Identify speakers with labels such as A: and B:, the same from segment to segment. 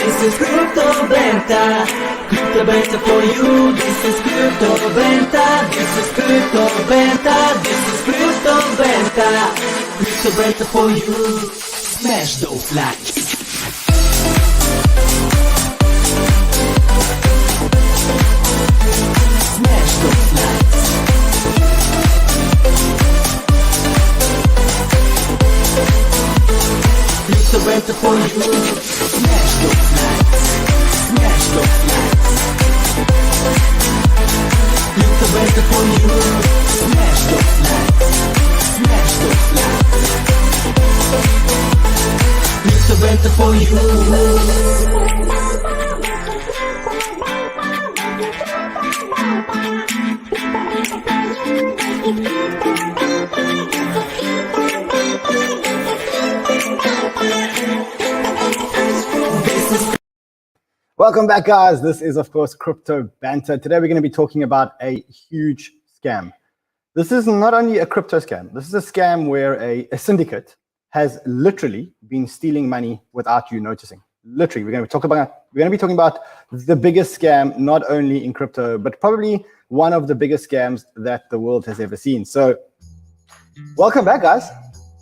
A: This is Crypto Banter. Crypto Banter for you. This is Crypto Banter. This is Crypto Banter. This is Crypto Banter. Crypto Banter for you. Smash those likes. Smash those likes. Crypto Banter for you. Smash those likes. Smash those likes. Crypto Banter for you. Smash those likes. Smash those likes. Crypto Banter for you.
B: Welcome back, guys. This is, of course, Crypto Banter. Today, we're going to be talking about a huge scam. This is not only a crypto scam. This is a scam where a syndicate has literally been stealing money without you noticing. Literally, we're going to be talking about the biggest scam, not only in crypto, but probably one of the biggest scams that the world has ever seen. So, welcome back, guys.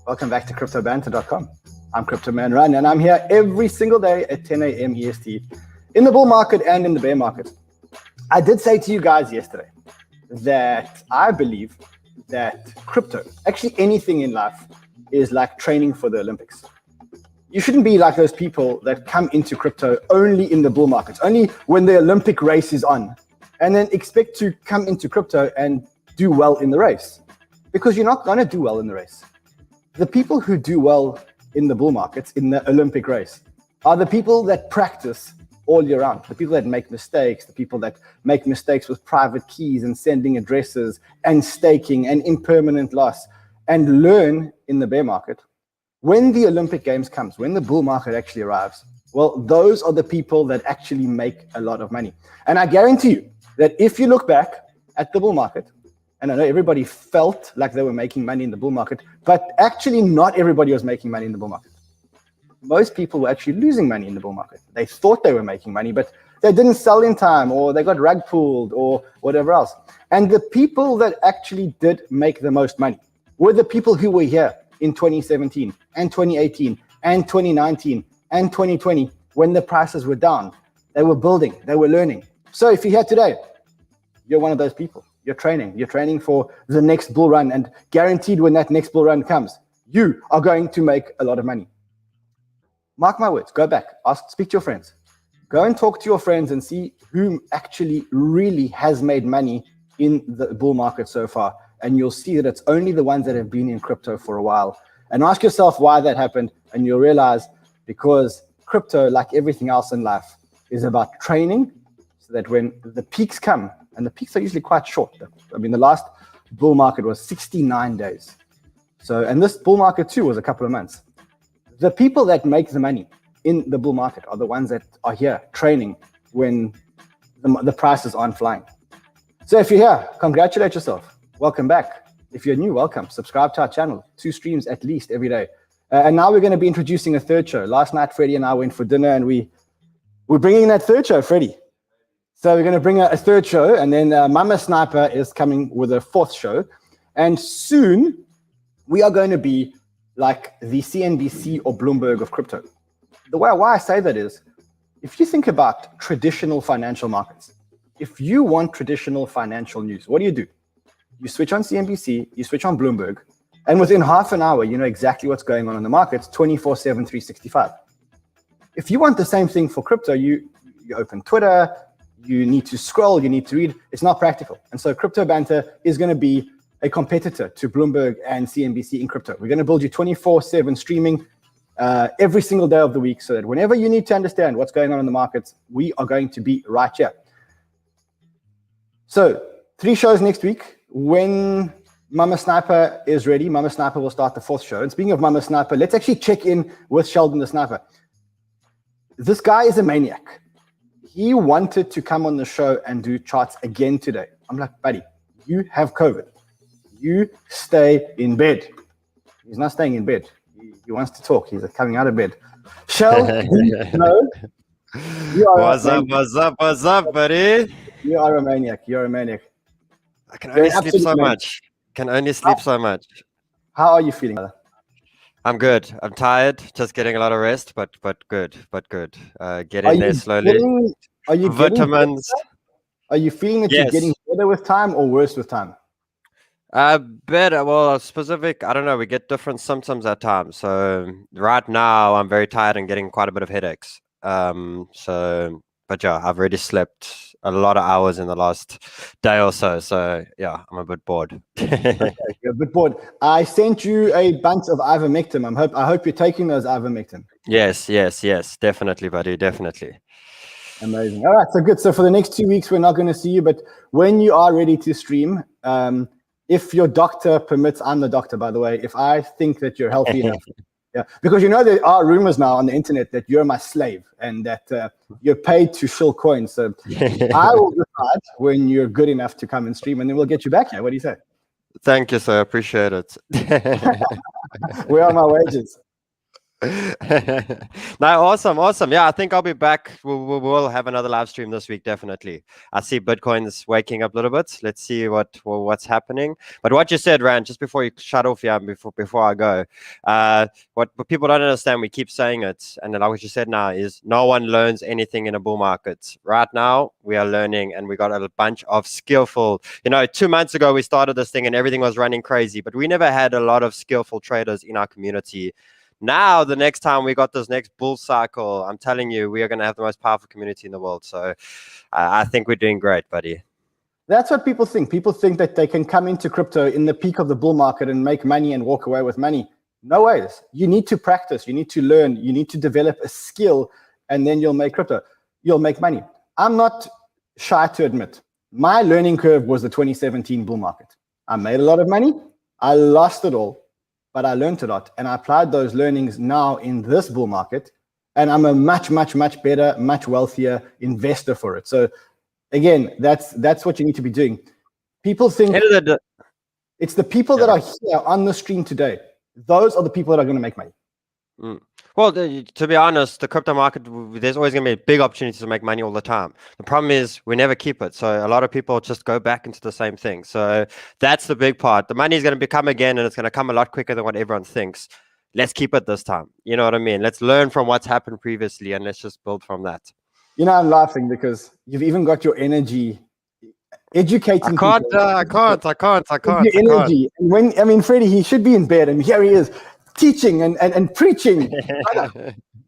B: Welcome back to CryptoBanter.com. I'm Crypto Man Run, and I'm here every single day at 10 a.m. EST. In the bull market and in the bear market. I did say to you guys yesterday that I believe that crypto, actually anything in life, is like training for the Olympics. You shouldn't be like those people that come into crypto only in the bull markets, only when the Olympic race is on, and then expect to come into crypto and do well in the race, because you're not going to do well in the race. The people who do well in the bull markets, in the Olympic race, are the people that practice all year round, the people that make mistakes, the people that make mistakes with private keys and sending addresses and staking and impermanent loss, and learn in the bear market. When the Olympic Games comes, when the bull market actually arrives, well, those are the people that actually make a lot of money. And I guarantee you that if you look back at the bull market, and I know everybody felt like they were making money in the bull market, but actually not everybody was making money in the bull market. Most people were actually losing money in the bull market. They thought they were making money, but they didn't sell in time, or they got rug pulled, or whatever else. And the people that actually did make the most money were the people who were here in 2017 and 2018 and 2019 and 2020 when the prices were down. They were building, they were learning. So if you're here today, you're one of those people. You're training for the next bull run, and guaranteed when that next bull run comes, you are going to make a lot of money. Mark my words, go back, speak to your friends. Go and talk to your friends and see who actually really has made money in the bull market so far. And you'll see that it's only the ones that have been in crypto for a while. And ask yourself why that happened, and you'll realize because crypto, like everything else in life, is about training so that when the peaks come, and the peaks are usually quite short. I mean, the last bull market was 69 days. So, and this bull market too was a couple of months. The people that make the money in the bull market are the ones that are here training when the prices aren't flying. So if you're here, congratulate yourself. Welcome back. If you're new, welcome. Subscribe to our channel. 2 streams at least every day. And now we're going to be introducing a third show. Last night, Freddie and I went for dinner, and we're bringing in that third show, Freddie. So we're going to bring a third show, and then Mama Sniper is coming with a 4th show. And soon we are going to be like the CNBC or Bloomberg of crypto. The why I say that is, if you think about traditional financial markets, if you want traditional financial news, what do? You switch on CNBC, you switch on Bloomberg, and within half an hour, you know exactly what's going on in the markets 24/7, 365. If you want the same thing for crypto, you open Twitter, you need to scroll, you need to read. It's not practical. And so Crypto Banter is going to be a competitor to Bloomberg and CNBC in crypto. We're going to build you 24/7 streaming every single day of the week, so that whenever you need to understand what's going on in the markets, we are going to be right here. So 3 shows next week. When Mama Sniper is ready, Mama Sniper will start the 4th show. And speaking of Mama Sniper, let's actually check in with Sheldon the Sniper. This guy is a maniac. He wanted to come on the show and do charts again today. I'm like, buddy, you have COVID. You stay in bed. He's not staying in bed. He wants to talk. He's coming out of bed. Shell, You are a
C: What's up,
B: maniac.
C: what's up, what's up, buddy?
B: You are a maniac. You're a maniac.
C: I can
B: You're
C: only
B: an
C: sleep
B: absolute
C: so
B: maniac.
C: much. Can only sleep so much.
B: How are you feeling, brother?
C: I'm good. I'm tired, just getting a lot of rest, but good.
B: Are
C: Getting there
B: you
C: slowly.
B: getting? Are you getting?
C: Vitamins.
B: Are you feeling that you're getting
C: Yes.
B: better with time or worse with time?
C: Better. Well, specific. I don't know. We get different symptoms at times. So right now, I'm very tired and getting quite a bit of headaches. But yeah, I've already slept a lot of hours in the last day or so. So yeah, I'm a bit bored.
B: You're a bit bored. I sent you a bunch of ivermectin. I hope you're taking those ivermectin.
C: Yes. Definitely, buddy. Definitely.
B: Amazing. All right, so good. So for the next 2 weeks, we're not going to see you, but when you are ready to stream, if your doctor permits, I'm the doctor, by the way, if I think that you're healthy enough, yeah, because you know there are rumors now on the internet that you're my slave and that you're paid to shill coins. So I will decide when you're good enough to come and stream, and then we'll get you back here. What do you say?
C: Thank you, sir. Appreciate it.
B: Where are my wages?
C: No, awesome. Yeah, I think I'll be back. We'll have another live stream this week, definitely. I see Bitcoin's waking up a little bit. Let's see what's happening. But what you said, Rand, just before you shut off, yeah, before I go, what people don't understand, we keep saying it, and like what you said now is no one learns anything in a bull market. Right now, we are learning, and we got a bunch of skillful. 2 months ago we started this thing, and everything was running crazy, but we never had a lot of skillful traders in our community. Now, the next time we got this next bull cycle, I'm telling you, we are going to have the most powerful community in the world. So I think we're doing great, buddy.
B: That's what people think. People think that they can come into crypto in the peak of the bull market and make money and walk away with money. No ways. You need to practice. You need to learn. You need to develop a skill, and then you'll make crypto. You'll make money. I'm not shy to admit, my learning curve was the 2017 bull market. I made a lot of money. I lost it all. But I learned a lot, and I applied those learnings now in this bull market, and I'm a much better, much wealthier investor for it. So again, that's what you need to be doing. People think it's the people that are here on the stream today. Those are the people that are going to make money.
C: Well, to be honest, the crypto market, there's always going to be big opportunities to make money all the time. The problem is we never keep it. So a lot of people just go back into the same thing. So that's the big part. The money is going to become again, and it's going to come a lot quicker than what everyone thinks. Let's keep it this time. You know what I mean? Let's learn from what's happened previously, and let's just build from that.
B: I'm laughing because you've even got your energy educating
C: I can't.
B: Your energy. And Freddie, he should be in bed, and here he is. Teaching and preaching.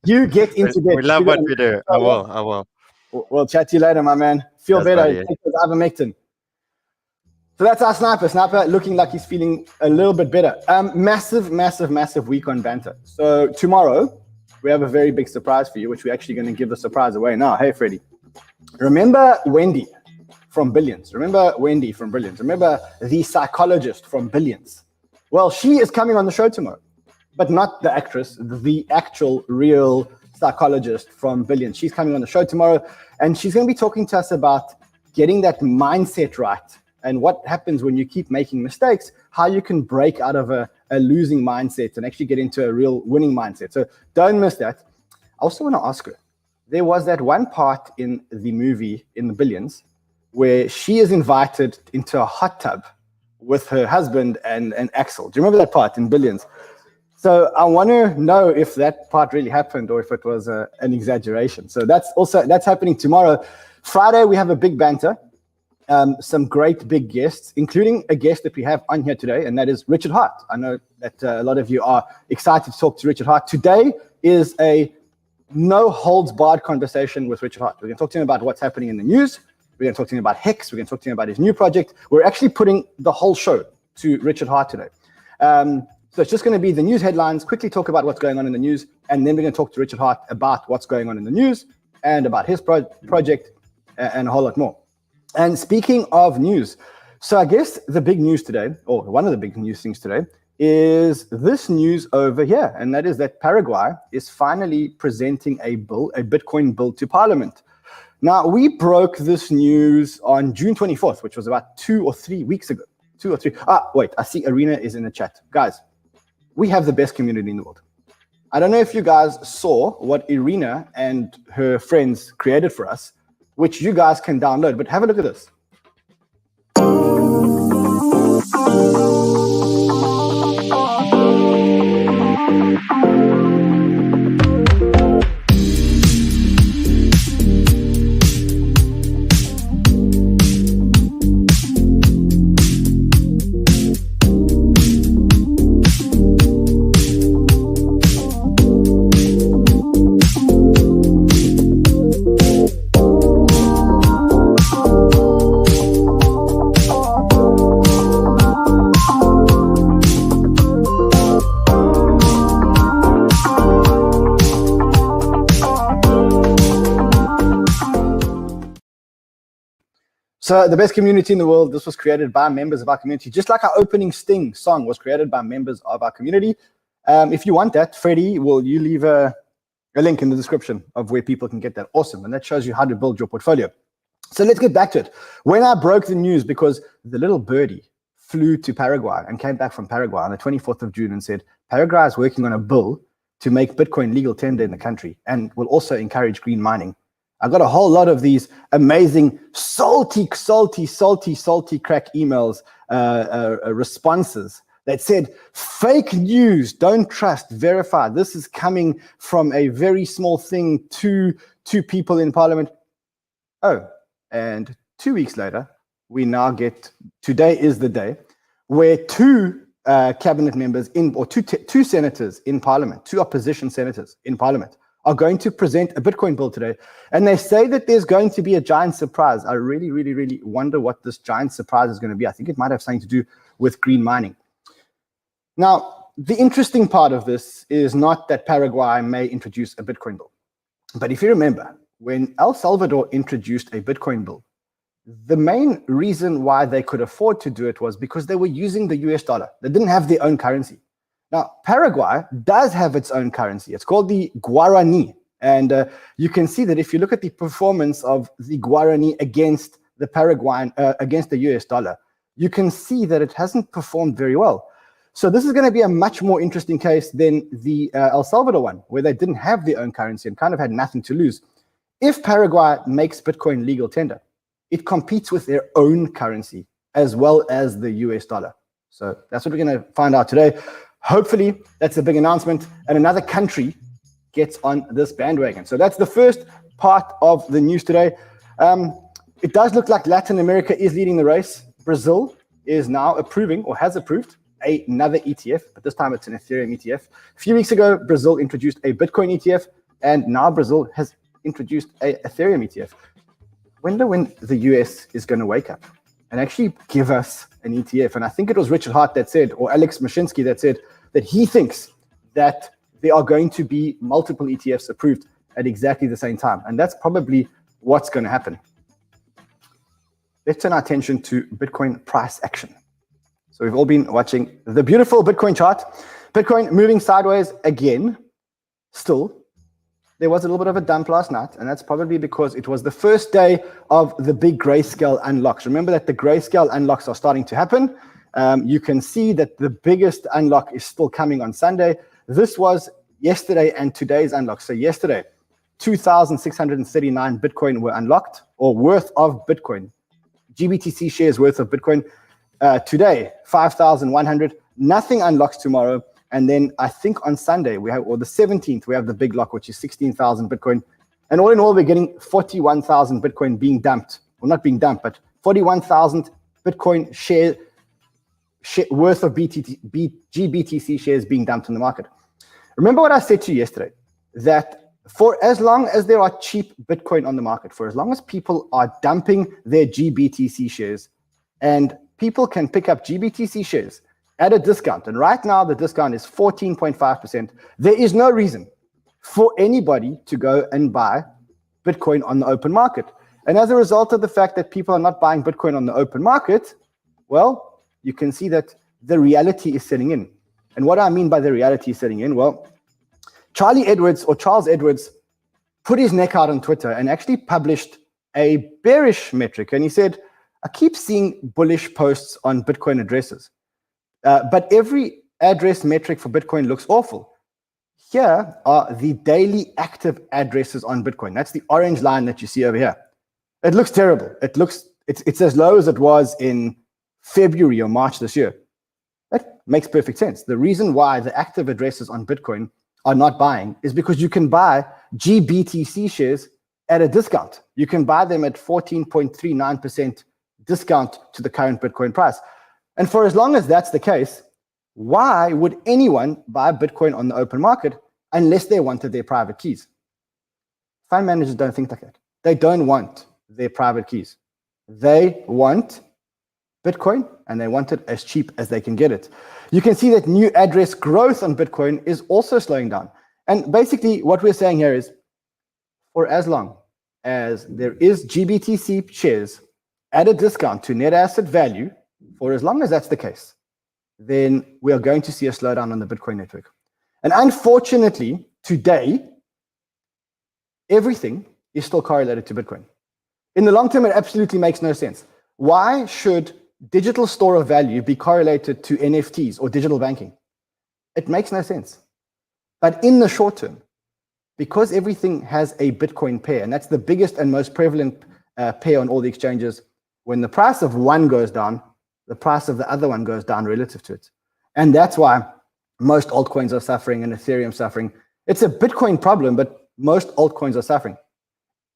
B: You get into bed.
C: We love what we do. I will.
B: We'll chat to you later, my man. Feel better.
C: Buddy.
B: Take those ivermectin. So that's our sniper. Sniper looking like he's feeling a little bit better. Massive week on Banter. So tomorrow, we have a very big surprise for you, which we're actually going to give the surprise away now. Hey, Freddie. Remember Wendy from Billions? Remember the psychologist from Billions? Well, she is coming on the show tomorrow. But not the actress, the actual real psychologist from Billions. She's coming on the show tomorrow, and she's going to be talking to us about getting that mindset right and what happens when you keep making mistakes, how you can break out of a losing mindset and actually get into a real winning mindset. So don't miss that. I also want to ask her, there was that one part in the movie, in the Billions, where she is invited into a hot tub with her husband and Axel. Do you remember that part in Billions? So I want to know if that part really happened or if it was an exaggeration. So that's happening tomorrow. Friday, we have a big banter. Some great big guests, including a guest that we have on here today, and that is Rchard Hart. I know that a lot of you are excited to talk to Rchard Hart. Today is a no-holds-barred conversation with Rchard Hart. We're going to talk to him about what's happening in the news. We're going to talk to him about Hex. We're going to talk to him about his new project. We're actually putting the whole show to Rchard Hart today. So it's just going to be the news headlines, quickly talk about what's going on in the news, and then we're going to talk to Rchard Hart about what's going on in the news and about his project and a whole lot more. And speaking of news, so I guess the big news today, or one of the big news things today, is this news over here, and that is that Paraguay is finally presenting a Bitcoin bill to Parliament. Now, we broke this news on June 24th, which was about 2 or 3 weeks ago. 2 or 3. Wait, I see Arena is in the chat. Guys, we have the best community in the world. I don't know if you guys saw what Irina and her friends created for us, which you guys can download, but have a look at this. So the best community in the world, this was created by members of our community, just like our opening Sting song was created by members of our community. If you want that, Freddie, will you leave a link in the description of where people can get that? Awesome. And that shows you how to build your portfolio. So let's get back to it. When I broke the news, because the little birdie flew to Paraguay and came back from Paraguay on the 24th of June and said, Paraguay is working on a bill to make Bitcoin legal tender in the country and will also encourage green mining. I got a whole lot of these amazing salty crack emails, responses that said, fake news, don't trust, verify. This is coming from a very small thing to people in parliament. Oh, and 2 weeks later, we now get, today is the day where two cabinet members two senators in parliament, two opposition senators in parliament, are going to present a Bitcoin bill today. And they say that there's going to be a giant surprise. I really, really, really wonder what this giant surprise is going to be. I think it might have something to do with green mining. Now, the interesting part of this is not that Paraguay may introduce a Bitcoin bill. But if you remember, when El Salvador introduced a Bitcoin bill, the main reason why they could afford to do it was because they were using the US dollar. They didn't have their own currency. Now, Paraguay does have its own currency. It's called the Guarani. And you can see that if you look at the performance of the Guarani against the Paraguayan, against the US dollar, you can see that it hasn't performed very well. So this is going to be a much more interesting case than the El Salvador one, where they didn't have their own currency and kind of had nothing to lose. If Paraguay makes Bitcoin legal tender, it competes with their own currency as well as the US dollar. So that's what we're going to find out today. Hopefully, that's a big announcement and another country gets on this bandwagon. So that's the first part of the news today. It does look like Latin America is leading the race. Brazil is now approving or has approved another ETF, but this time it's an Ethereum ETF. A few weeks ago, Brazil introduced a Bitcoin ETF, and now Brazil has introduced a Ethereum ETF. Wonder when the US is going to wake up and actually give us an ETF. And I think it was Rchard that said, or Alex Mashinsky that said, that he thinks that there are going to be multiple ETFs approved at exactly the same time. And that's probably what's going to happen. Let's turn our attention to Bitcoin price action. So we've all been watching the beautiful Bitcoin chart. Bitcoin moving sideways again. Still, there was a little bit of a dump last night, and that's probably because it was the first day of the big grayscale unlocks. Remember that the grayscale unlocks are starting to happen. You can see that the biggest unlock is still coming on Sunday. This was yesterday and today's unlock. So yesterday, 2,639 Bitcoin were unlocked, or worth of Bitcoin. GBTC shares worth of Bitcoin. Today, 5,100. Nothing unlocks tomorrow. And then I think on Sunday, we have, or the 17th, we have the big lock, which is 16,000 Bitcoin. And all in all, we're getting 41,000 Bitcoin being dumped. Well, not being dumped, but 41,000 Bitcoin share worth of GBTC shares being dumped in the market. Remember what I said to you yesterday, that for as long as there are cheap Bitcoin on the market, for as long as people are dumping their GBTC shares, and people can pick up GBTC shares at a discount, and right now the discount is 14.5%, there is no reason for anybody to go and buy Bitcoin on the open market. And as a result of the fact that people are not buying Bitcoin on the open market, well, you can see that the reality is setting in. And what I mean by the reality is setting in, well, Charles Edwards put his neck out on Twitter and actually published a bearish metric. And he said, I keep seeing bullish posts on Bitcoin addresses. But every address metric for Bitcoin looks awful. Here are the daily active addresses on Bitcoin. That's the orange line that you see over here. It looks terrible. It's as low as it was in February or March this year. That makes perfect sense. The reason why the active addresses on Bitcoin are not buying is because you can buy GBTC shares at a discount. You can buy them at 14.39% discount to the current Bitcoin price. And for as long as that's the case, why would anyone buy Bitcoin on the open market unless they wanted their private keys? Fund managers don't think like that. They don't want their private keys. They want Bitcoin, and they want it as cheap as they can get it. You can see that new address growth on Bitcoin is also slowing down. And basically what we're saying here is, for as long as there is GBTC shares at a discount to net asset value, for as long as that's the case, then we are going to see a slowdown on the Bitcoin network. And unfortunately, today, everything is still correlated to Bitcoin. In the long term, it absolutely makes no sense. Why should digital store of value be correlated to NFTs or digital banking? It makes no sense. But in the short term, because everything has a Bitcoin pair, and that's the biggest and most prevalent pair on all the exchanges, when the price of one goes down, the price of the other one goes down relative to it. And that's why most altcoins are suffering and Ethereum suffering. It's a Bitcoin problem, but most altcoins are suffering.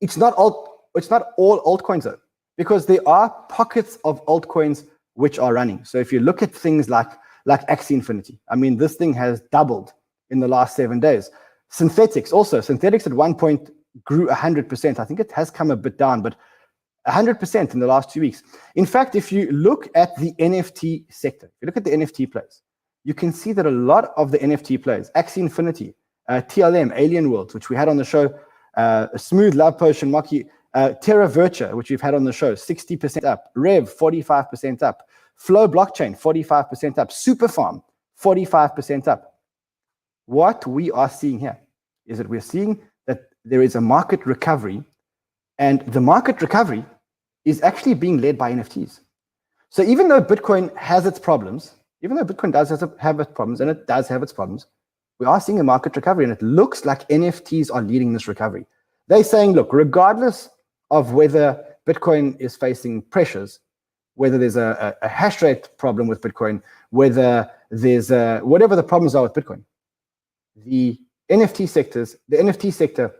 B: It's not all altcoins though, because there are pockets of altcoins which are running. So if you look at things like Axie Infinity, I mean, this thing has doubled in the last 7 days. Synthetics at one point grew 100%. I think it has come a bit down, but 100% in the last 2 weeks. In fact, if you look at the NFT sector, if you look at the NFT plays, you can see that a lot of the NFT plays, Axie Infinity, TLM, Alien Worlds, which we had on the show, Smooth, Love Potion, Mocky, Terra Virtua, which we've had on the show, 60% up, Rev, 45% up, Flow Blockchain, 45% up, Superfarm, 45% up. What we are seeing here is that we're seeing that there is a market recovery, and the market recovery is actually being led by NFTs. So even though Bitcoin has its problems, even though Bitcoin does have its problems, and it does have its problems, we are seeing a market recovery, and it looks like NFTs are leading this recovery. They're saying, look, regardless of whether Bitcoin is facing pressures, whether there's a hash rate problem with Bitcoin, whether there's whatever the problems are with Bitcoin, the NFT sector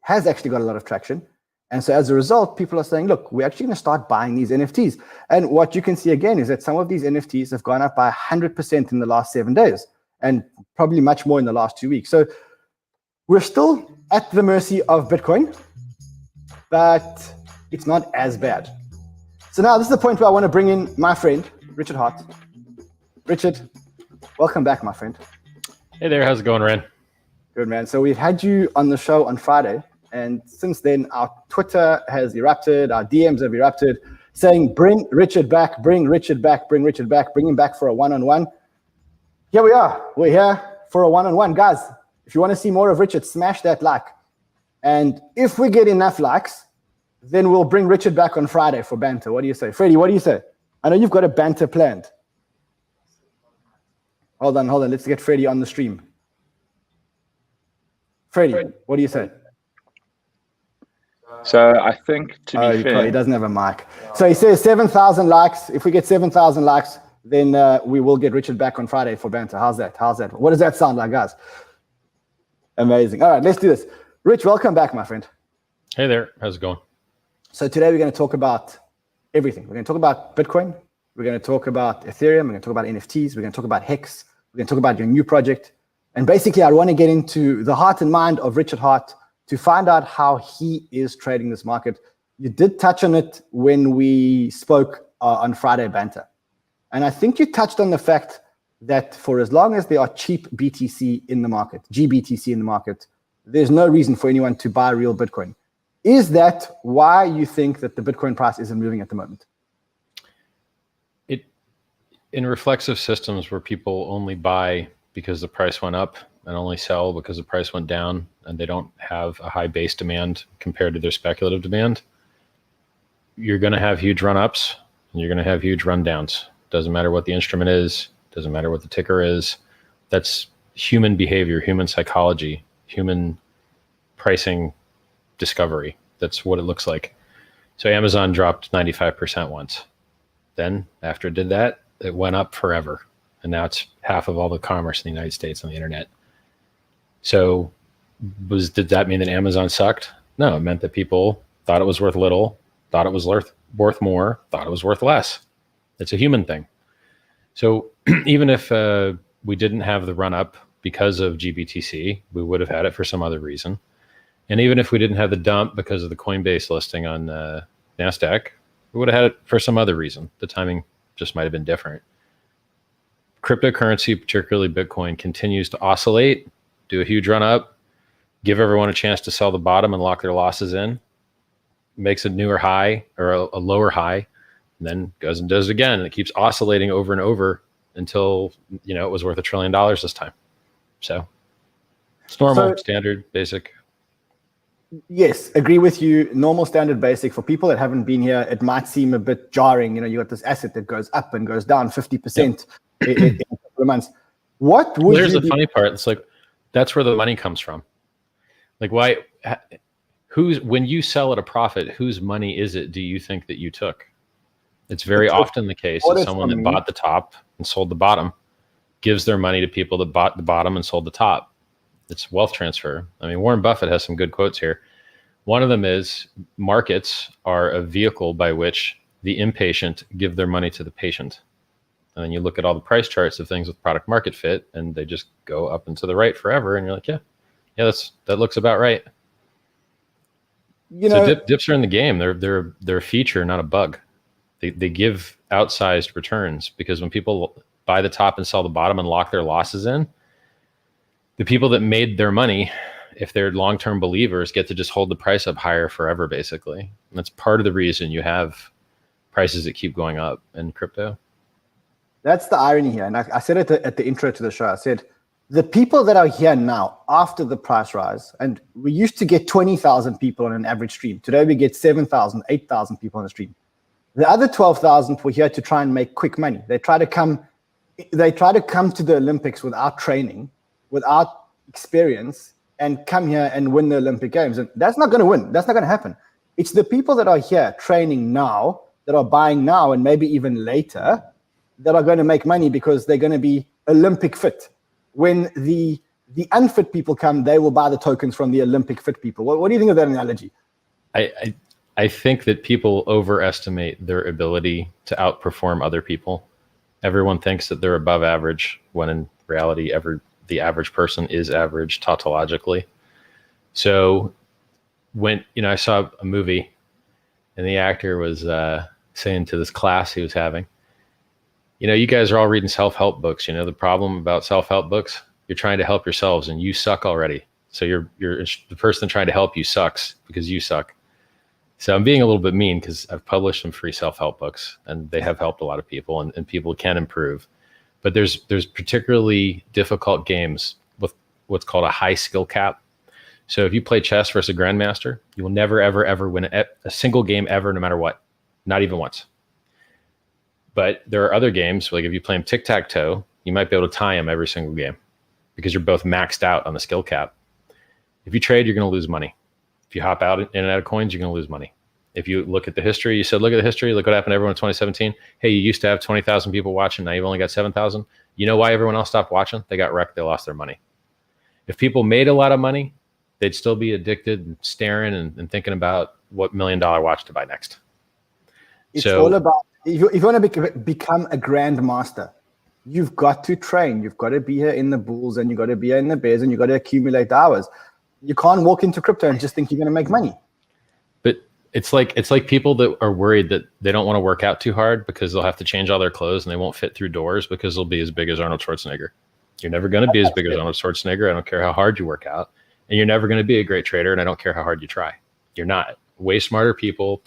B: has actually got a lot of traction. And so as a result, people are saying, look, we're actually going to start buying these NFTs. And what you can see again is that some of these NFTs have gone up by 100% in the last 7 days, and probably much more in the last 2 weeks. So we're still at the mercy of Bitcoin, but it's not as bad. So now this is the point where I want to bring in my friend, Rchard Hart. Rchard, welcome back, my friend.
D: Hey there, how's it going, Ren?
B: Good, man. So we've had you on the show on Friday, and since then our Twitter has erupted, our DMs have erupted, saying bring Rchard back, bring Rchard back, bring Rchard back, bring him back for a one-on-one. Here we are. We're here for a one-on-one. Guys, if you want to see more of Rchard, smash that like. And if we get enough likes, then we'll bring Rchard back on Friday for Banter. What do you say? Freddie, what do you say? I know you've got a Banter planned. Hold on. Let's get Freddie on the stream. Freddie, what do you say?
E: So I think, to be fair,
B: he doesn't have a mic. So he says 7,000 likes. If we get 7,000 likes, then we will get Rchard back on Friday for Banter. How's that? What does that sound like, guys? Amazing. All right, let's do this. Rich, welcome back, my friend.
D: Hey there, how's it going?
B: So today we're going to talk about everything. We're going to talk about Bitcoin. We're going to talk about Ethereum. We're going to talk about NFTs. We're going to talk about HEX. We're going to talk about your new project. And basically, I want to get into the heart and mind of Rchard Hart to find out how he is trading this market. You did touch on it when we spoke on Friday Banter. And I think you touched on the fact that for as long as there are cheap BTC in the market, GBTC in the market, there's no reason for anyone to buy real Bitcoin. Is that why you think that the Bitcoin price isn't moving at the moment?
D: In reflexive systems where people only buy because the price went up and only sell because the price went down, and they don't have a high base demand compared to their speculative demand, you're going to have huge run-ups and you're going to have huge run-downs. Doesn't matter what the instrument is, doesn't matter what the ticker is. That's human behavior, human psychology, human pricing discovery. That's what it looks like. So Amazon dropped 95% once. Then after it did that, it went up forever. And now it's half of all the commerce in the United States on the internet. So did that mean that Amazon sucked? No, it meant that people thought it was worth little, thought it was worth more, thought it was worth less. It's a human thing. So even if we didn't have the run up because of GBTC, we would have had it for some other reason. And even if we didn't have the dump because of the Coinbase listing on NASDAQ, we would have had it for some other reason. The timing just might have been different. Cryptocurrency, particularly Bitcoin, continues to oscillate, do a huge run up, give everyone a chance to sell the bottom and lock their losses in, makes a newer high or a lower high, and then goes and does it again. And it keeps oscillating over and over until, it was worth $1 trillion this time. So it's normal, standard, basic.
B: Yes, agree with you. Normal, standard, basic. For people that haven't been here, it might seem a bit jarring. You got this asset that goes up and goes down 50% in a couple of months. What would
D: There's the funny part. It's like, that's where the money comes from. Like, when you sell at a profit, whose money is it do you think that you took? It's very often the case that someone that bought the top and sold the bottom gives their money to people that bought the bottom and sold the top. It's wealth transfer. I mean, Warren Buffett has some good quotes here. One of them is, markets are a vehicle by which the impatient give their money to the patient. And then you look at all the price charts of things with product market fit, and they just go up and to the right forever. And you're like, yeah, that looks about right. So dips are in the game. They're a feature, not a bug. They give outsized returns, because when people buy the top and sell the bottom and lock their losses in, the people that made their money, if they're long-term believers, get to just hold the price up higher forever, basically. And that's part of the reason you have prices that keep going up in crypto.
B: That's the irony here. And I said it at the intro to the show. I said, the people that are here now after the price rise, and we used to get 20,000 people on an average stream. Today we get 7,000, 8,000 people on the stream. The other 12,000 were here to try and make quick money. They try to come to the Olympics without training, without experience, and come here and win the Olympic Games. And that's not going to win. That's not going to happen. It's the people that are here training now, that are buying now, and maybe even later, that are going to make money, because they're going to be Olympic fit. When the unfit people come, they will buy the tokens from the Olympic fit people. What do you think of that analogy?
D: I think that people overestimate their ability to outperform other people. Everyone thinks that they're above average, when in reality, the average person is average tautologically. So when, I saw a movie and the actor was saying to this class he was having, you guys are all reading self-help books. The problem about self-help books, you're trying to help yourselves and you suck already. So you're the person trying to help you sucks because you suck. So I'm being a little bit mean, because I've published some free self-help books and they have helped a lot of people, and people can improve. But there's particularly difficult games with what's called a high skill cap. So if you play chess versus a grandmaster, you will never, ever, ever win a single game ever, no matter what, not even once. But there are other games, like if you play them tic-tac-toe, you might be able to tie them every single game, because you're both maxed out on the skill cap. If you trade, you're going to lose money. If you hop out in and out of coins, you're going to lose money. If you look at the history, you said, look at the history, look what happened to everyone in 2017. Hey, you used to have 20,000 people watching. Now you've only got 7,000. You know why everyone else stopped watching? They got wrecked. They lost their money. If people made a lot of money, they'd still be addicted and staring and thinking about what $1 million watch to buy next.
B: It's all about, if you want to become a grandmaster, you've got to train. You've got to be here in the bulls, and you've got to be here in the bears, and you've got to accumulate hours. You can't walk into crypto and just think you're going to make money.
D: But it's like people that are worried that they don't want to work out too hard because they'll have to change all their clothes and they won't fit through doors because they'll be as big as Arnold Schwarzenegger. You're never going to be as big as Arnold Schwarzenegger. I don't care how hard you work out. And you're never going to be a great trader, and I don't care how hard you try. You're not. Way smarter people.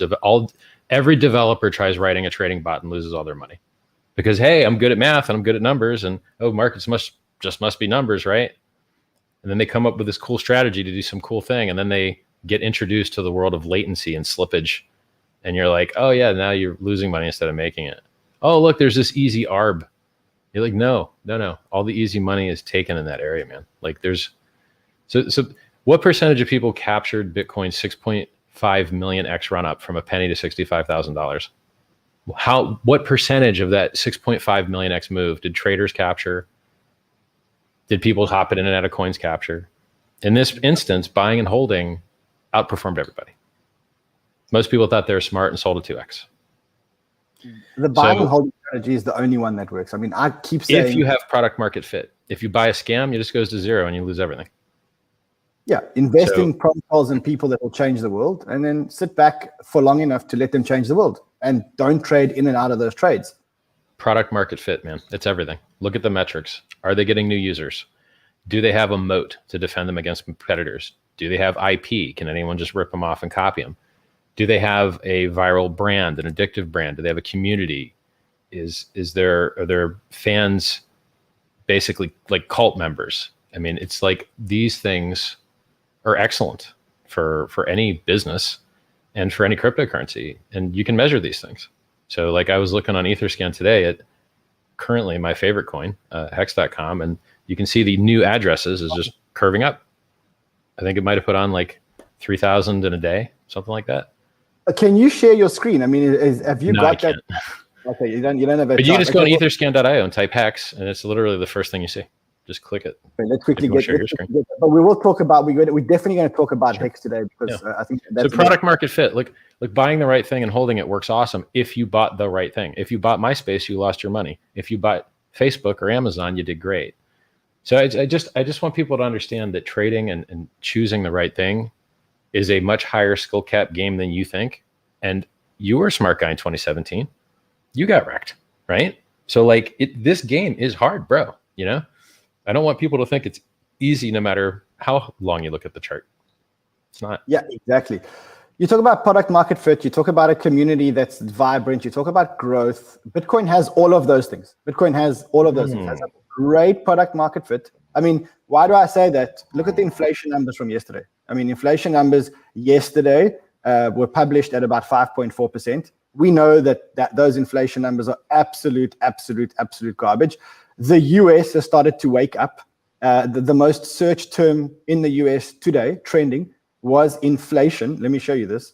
D: Every developer tries writing a trading bot and loses all their money because, hey, I'm good at math and I'm good at numbers, and markets must be numbers, right? And then they come up with this cool strategy to do some cool thing, and then they get introduced to the world of latency and slippage, and you're like, oh yeah, now you're losing money instead of making it. Oh look, there's this easy ARB. You're like, no. All the easy money is taken in that area, man. Like so what percentage of people captured Bitcoin's 6.5 million X run up from a penny to $65,000? What percentage of that 6.5 million X move did traders capture? Did people hop in and out of coins capture? In this instance, buying and holding outperformed everybody. Most people thought they were smart and sold at 2x.
B: The buying and holding strategy is the only one that works. I mean, I keep saying,
D: if you have product market fit, if you buy a scam, it just goes to zero and you lose everything.
B: Yeah, invest in protocols and people that will change the world, and then sit back for long enough to let them change the world, and don't trade in and out of those trades.
D: Product market fit, man. It's everything. Look at the metrics. Are they getting new users? Do they have a moat to defend them against competitors? Do they have IP? Can anyone just rip them off and copy them? Do they have a viral brand, an addictive brand? Do they have a community? Are their fans basically like cult members? I mean, it's like these things are excellent for any business and for any cryptocurrency, and you can measure these things. So like I was looking on Etherscan today at currently my favorite coin, hex.com, and you can see the new addresses is just curving up. I think it might have put on like 3,000 in a day, something like that.
B: Can you share your screen? I mean, have you got that? Okay, you don't have that.
D: But you can just go on etherscan.io and type hex, and it's literally the first thing you see. Just click it.
B: Okay, let's quickly get it. But we will talk about, we're definitely going to talk about hex today, because I think that's
D: so product market fit. Like buying the right thing and holding it works awesome if you bought the right thing. If you bought MySpace, you lost your money. If you bought Facebook or Amazon, you did great. So I just want people to understand that trading and choosing the right thing is a much higher skill cap game than you think. And you were a smart guy in 2017. You got wrecked, right? So like this game is hard, bro. You know, I don't want people to think it's easy no matter how long you look at the chart. It's not. Yeah,
B: exactly. You talk about product market fit. You talk about a community that's vibrant. You talk about growth. Bitcoin has all of those things. Bitcoin has all of those things. It has a great product market fit. I mean, why do I say that? Look at the inflation numbers from yesterday. I mean, inflation numbers yesterday were published at about 5.4%. We know that those inflation numbers are absolute garbage. The US has started to wake up. The most searched term in the US today, trending, was inflation. Let me show you this.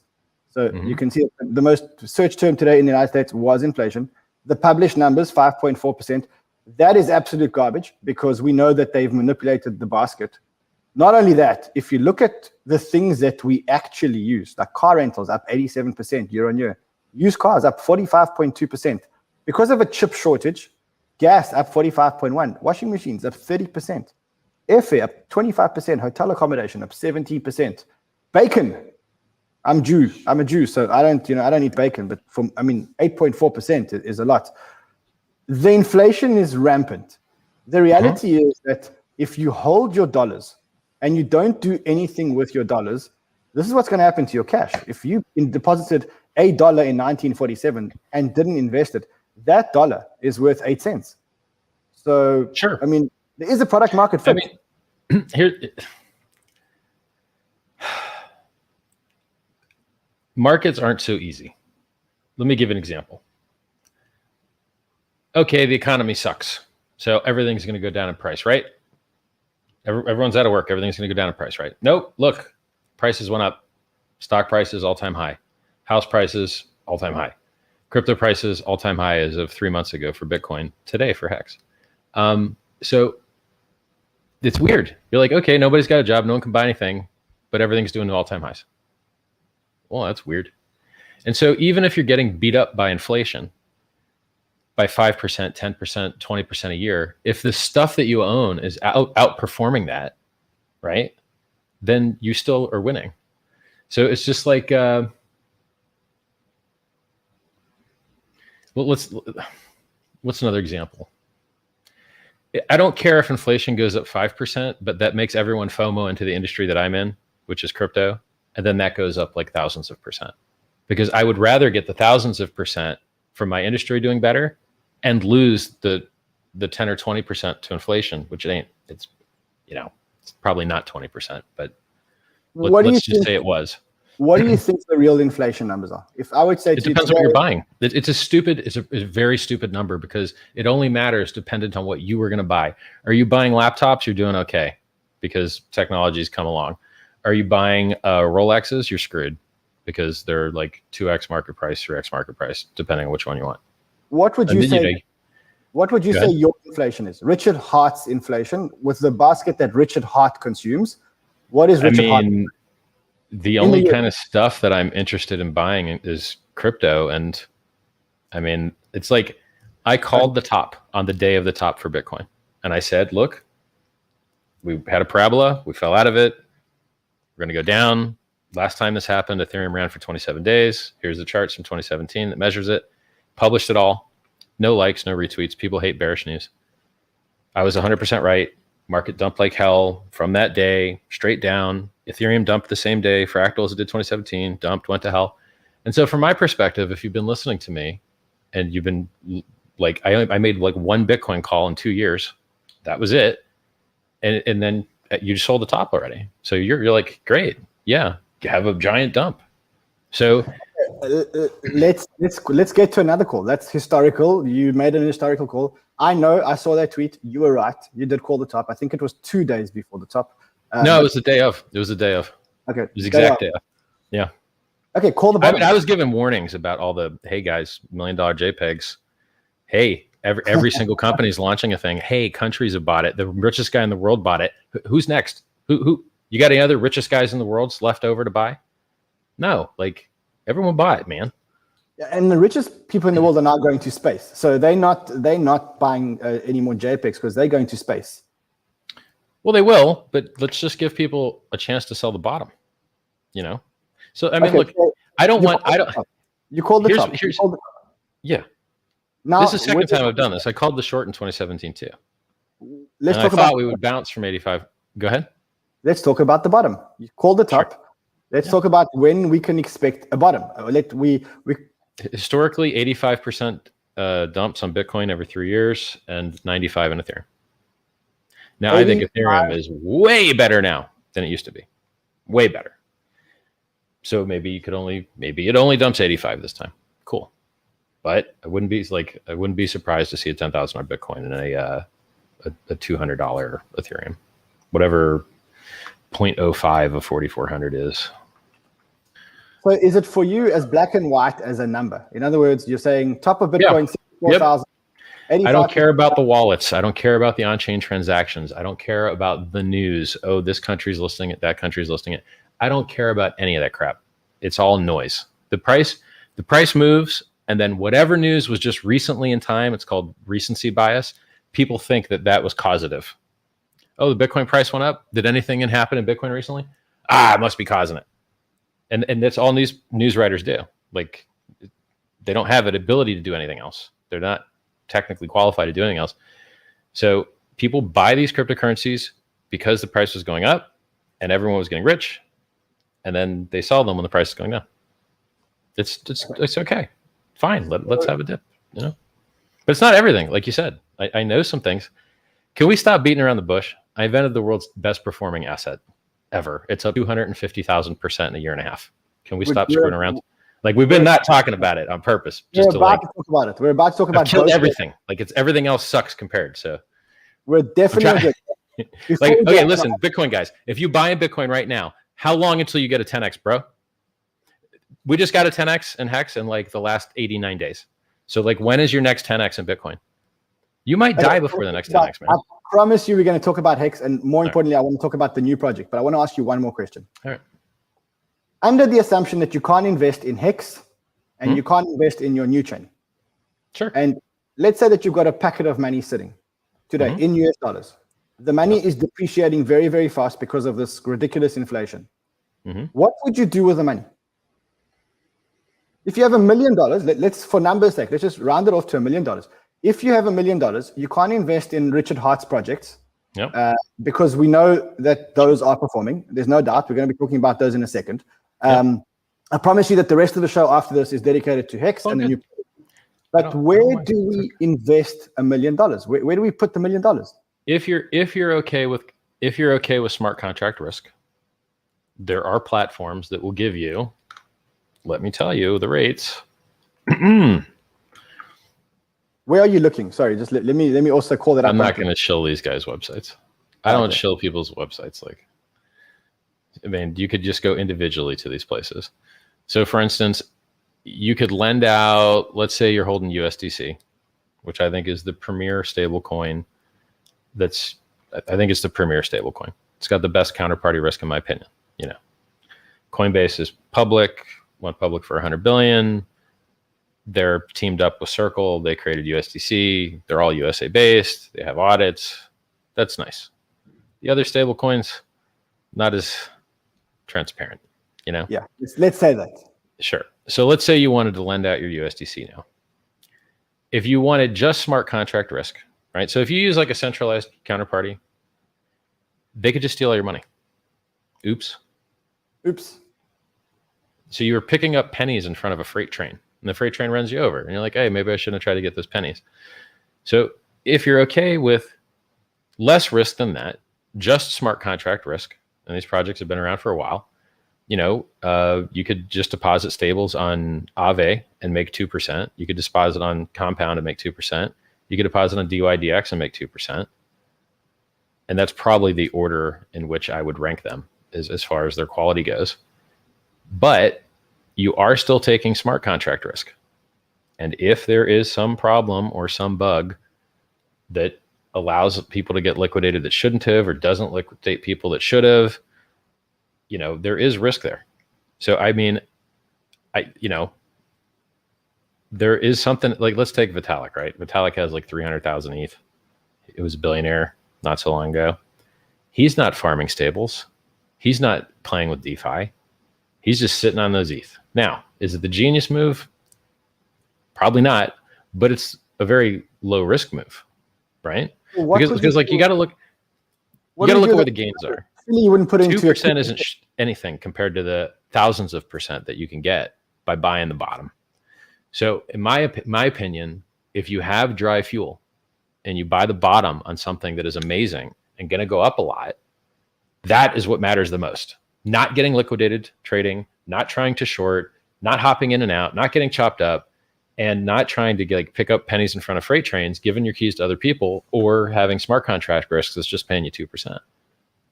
B: So you can see the most searched term today in the United States was inflation. The published numbers, 5.4%. That is absolute garbage, because we know that they've manipulated the basket. Not only that, if you look at the things that we actually use, like car rentals up 87% year on year, used cars up 45.2%. Because of a chip shortage, gas up 45.1%, washing machines up 30%, airfare up 25%, hotel accommodation up 17%. Bacon, I'm a Jew, so I don't eat bacon, but 8.4% is a lot. The inflation is rampant. The reality is that if you hold your dollars and you don't do anything with your dollars, this is what's going to happen to your cash. If you deposited $1 in 1947 and didn't invest it, that dollar is worth 8 cents. So,
D: sure.
B: I mean, there is a product market fit.
D: I mean, here, markets aren't so easy. Let me give an example. Okay, the economy sucks, so everything's going to go down in price, right? Everyone's out of work. Everything's going to go down in price, right? Nope. Look, prices went up. Stock prices all-time high. House prices all-time high. Crypto prices all-time high as of 3 months ago for Bitcoin. Today for Hex. So it's weird. You're like, okay, nobody's got a job. No one can buy anything, but everything's doing all-time highs. Well, that's weird. And so even if you're getting beat up by inflation by 5%, 10%, 20% a year, if the stuff that you own is outperforming that, right, then you still are winning. So it's just like, what's another example? I don't care if inflation goes up 5%, but that makes everyone FOMO into the industry that I'm in, which is crypto. And then that goes up like thousands of percent, because I would rather get the thousands of percent from my industry doing better and lose the 10 or 20% to inflation, which it ain't. It's, it's probably not 20%, but let's just say it was.
B: What do you think the real inflation numbers are? If I would say
D: it depends on what you're buying. It's a very stupid number because it only matters dependent on what you were going to buy. Are you buying laptops? You're doing okay because technology's come along. Are you buying Rolexes? You're screwed because they're like 2x market price, 3x market price, depending on which one you want.
B: What would you say? What would you say your inflation is? Rchard Hart's inflation with the basket that Rchard Hart consumes. What is Rchard Hart?
D: The only kind of stuff that I'm interested in buying is crypto. And I mean, it's like I called the top on the day of the top for Bitcoin. And I said, look, we had a parabola. We fell out of it. We're going to go down. Last time this happened, Ethereum ran for 27 days. Here's the charts from 2017 that measures it. Published it all. No likes, no retweets. People hate bearish news. I was 100% right. Market dumped like hell from that day, straight down. Ethereum dumped the same day. Fractals, it did 2017, dumped, went to hell. And so from my perspective, if you've been listening to me and you've been like, I made like one Bitcoin call in 2 years. That was it. And then you just sold the top already. So you're like, great. Yeah. You have a giant dump. So
B: let's get to another call. That's historical. You made an historical call. I know. I saw that tweet. You were right. You did call the top. I think it was 2 days before the top.
D: No, it was the day of. It was the day of.
B: Okay.
D: It was the exact day of. Yeah.
B: Okay. Call the bottom.
D: I mean, I was given warnings about all the, hey guys, $1 million JPEGs. Hey, every single company is launching a thing. Hey, countries have bought it. The richest guy in the world bought it. Who's next? Who? You got any other richest guys in the world left over to buy? No, like everyone buy it, man.
B: And the richest people in the world are now going to space. So they're not buying any more JPEGs because they're going to space.
D: Well, they will, but let's just give people a chance to sell the bottom, you know? So, I mean, look,
B: so you called the top.
D: Yeah.
B: Now,
D: this is the second time I've done this. I called the short in 2017 too. I thought we would bounce from 85. Go ahead.
B: Let's talk about the bottom. You called the top. Sure. Let's talk about when we can expect a bottom.
D: Historically, 85% dumps on Bitcoin every 3 years and 95 in Ethereum. Now, I think Ethereum is way better now than it used to be. Way better. So maybe it only dumps 85 this time. Cool. But I wouldn't be surprised to see a $10,000 Bitcoin and a $200 Ethereum. Whatever 0.05 of 4,400 is.
B: So is it for you as black and white as a number? In other words, you're saying top of Bitcoin, 64,000.
D: I don't care about the wallets. I don't care about the on-chain transactions. I don't care about the news. Oh, this country's listing it. That country's listing it. I don't care about any of that crap. It's all noise. The price moves, and then whatever news was just recently in time, it's called recency bias. People think that was causative. Oh, the Bitcoin price went up. Did anything happen in Bitcoin recently? It must be causing it. And that's all news writers do. Like, they don't have an ability to do anything else. They're not technically qualified to do anything else. So people buy these cryptocurrencies because the price was going up and everyone was getting rich, and then they sell them when the price is going down. It's okay. Fine. Let's have a dip, you know? But it's not everything. Like you said, I know some things. Can we stop beating around the bush? I invented the world's best performing asset ever. It's up 250,000% in a year and a half. Can we stop screwing around? Like, we've been not talking about it on purpose. Just
B: We're about to talk about it. We're about to talk about
D: killed everything. Like, it's everything else sucks compared. So
B: we're definitely
D: like, okay, listen, Bitcoin guys, if you buy a Bitcoin right now, how long until you get a 10x, bro? We just got a 10x in Hex in like the last 89 days. So like, when is your next 10x in Bitcoin? You might die before the next 10x, man.
B: I promise you we're going to talk about Hex, and more importantly, I want to talk about the new project, but I want to ask you one more question.
D: All right.
B: Under the assumption that you can't invest in Hex and you can't invest in your new chain.
D: Sure.
B: And let's say that you've got a packet of money sitting today in US dollars. The money is depreciating very, very fast because of this ridiculous inflation. What would you do with the money? If you have $1 million, let's, for numbers' sake, let's just round it off to $1 million. If you have $1 million, you can't invest in Rchard Hart's projects because we know that those are performing. There's no doubt. We're going to be talking about those in a second. I promise you that the rest of the show after this is dedicated to Hex and the new. But where do we invest $1 million? Where do we put the $1 million?
D: If you're okay with smart contract risk, there are platforms that will give you, let me tell you, the rates.
B: Where are you looking? Sorry, just let me also call that up.
D: I'm not going to shill these guys' websites. I don't shill people's websites. Like, I mean, you could just go individually to these places. So for instance, you could lend out, let's say you're holding USDC, which I think is the premier stable coin. I think it's the premier stable coin. It's got the best counterparty risk in my opinion. You know, Coinbase is public, went public for 100 billion. They're teamed up with Circle. They created USDC. They're all USA based. They have audits. That's nice. The other stable coins, not as transparent, you know?
B: Yeah, let's say that.
D: Sure. So let's say you wanted to lend out your USDC now. If you wanted just smart contract risk, right? So if you use like a centralized counterparty, they could just steal all your money. Oops. So you were picking up pennies in front of a freight train, and the freight train runs you over, and you're like, hey, maybe I shouldn't have tried to get those pennies. So if you're okay with less risk than that, just smart contract risk, and these projects have been around for a while, you know, you could just deposit stables on Aave and make 2%. You could deposit on Compound and make 2%. You could deposit on DYDX and make 2%. And that's probably the order in which I would rank them as far as their quality goes. But you are still taking smart contract risk. And if there is some problem or some bug that allows people to get liquidated that shouldn't have, or doesn't liquidate people that should have, you know, there is risk there. So, I mean, there is something like, let's take Vitalik, right? Vitalik has like 300,000 ETH. It was a billionaire not so long ago. He's not farming stables. He's not playing with DeFi. He's just sitting on those ETH. Now, is it the genius move? Probably not, but it's a very low risk move, right? Because like, you got to look at where the gains are.
B: You wouldn't put into
D: 2% isn't anything compared to the thousands of percent that you can get by buying the bottom. So in my opinion, if you have dry fuel and you buy the bottom on something that is amazing and going to go up a lot, that is what matters the most. Not getting liquidated trading, not trying to short, not hopping in and out, not getting chopped up, and not trying to like pick up pennies in front of freight trains, giving your keys to other people, or having smart contract risks that's just paying you 2%.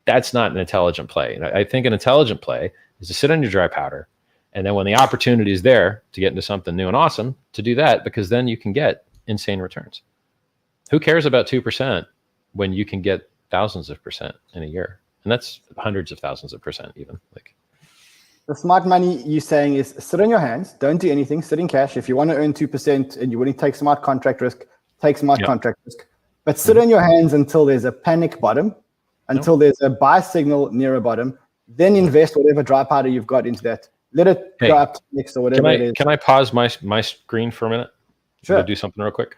D: That's not an intelligent play. I think an intelligent play is to sit on your dry powder, and then when the opportunity is there to get into something new and awesome, to do that, because then you can get insane returns. Who cares about 2% when you can get thousands of percent in a year? And that's hundreds of thousands of percent even. Like,
B: the smart money you're saying is sit on your hands, don't do anything, sit in cash. If you want to earn 2% and you want to take smart contract risk, take smart contract risk. But sit on your hands until there's a panic bottom, until there's a buy signal near a bottom, then invest whatever dry powder you've got into that. Let it go up to next or whatever it is.
D: Can I pause my screen for a minute?
B: Sure.
D: Do something real quick.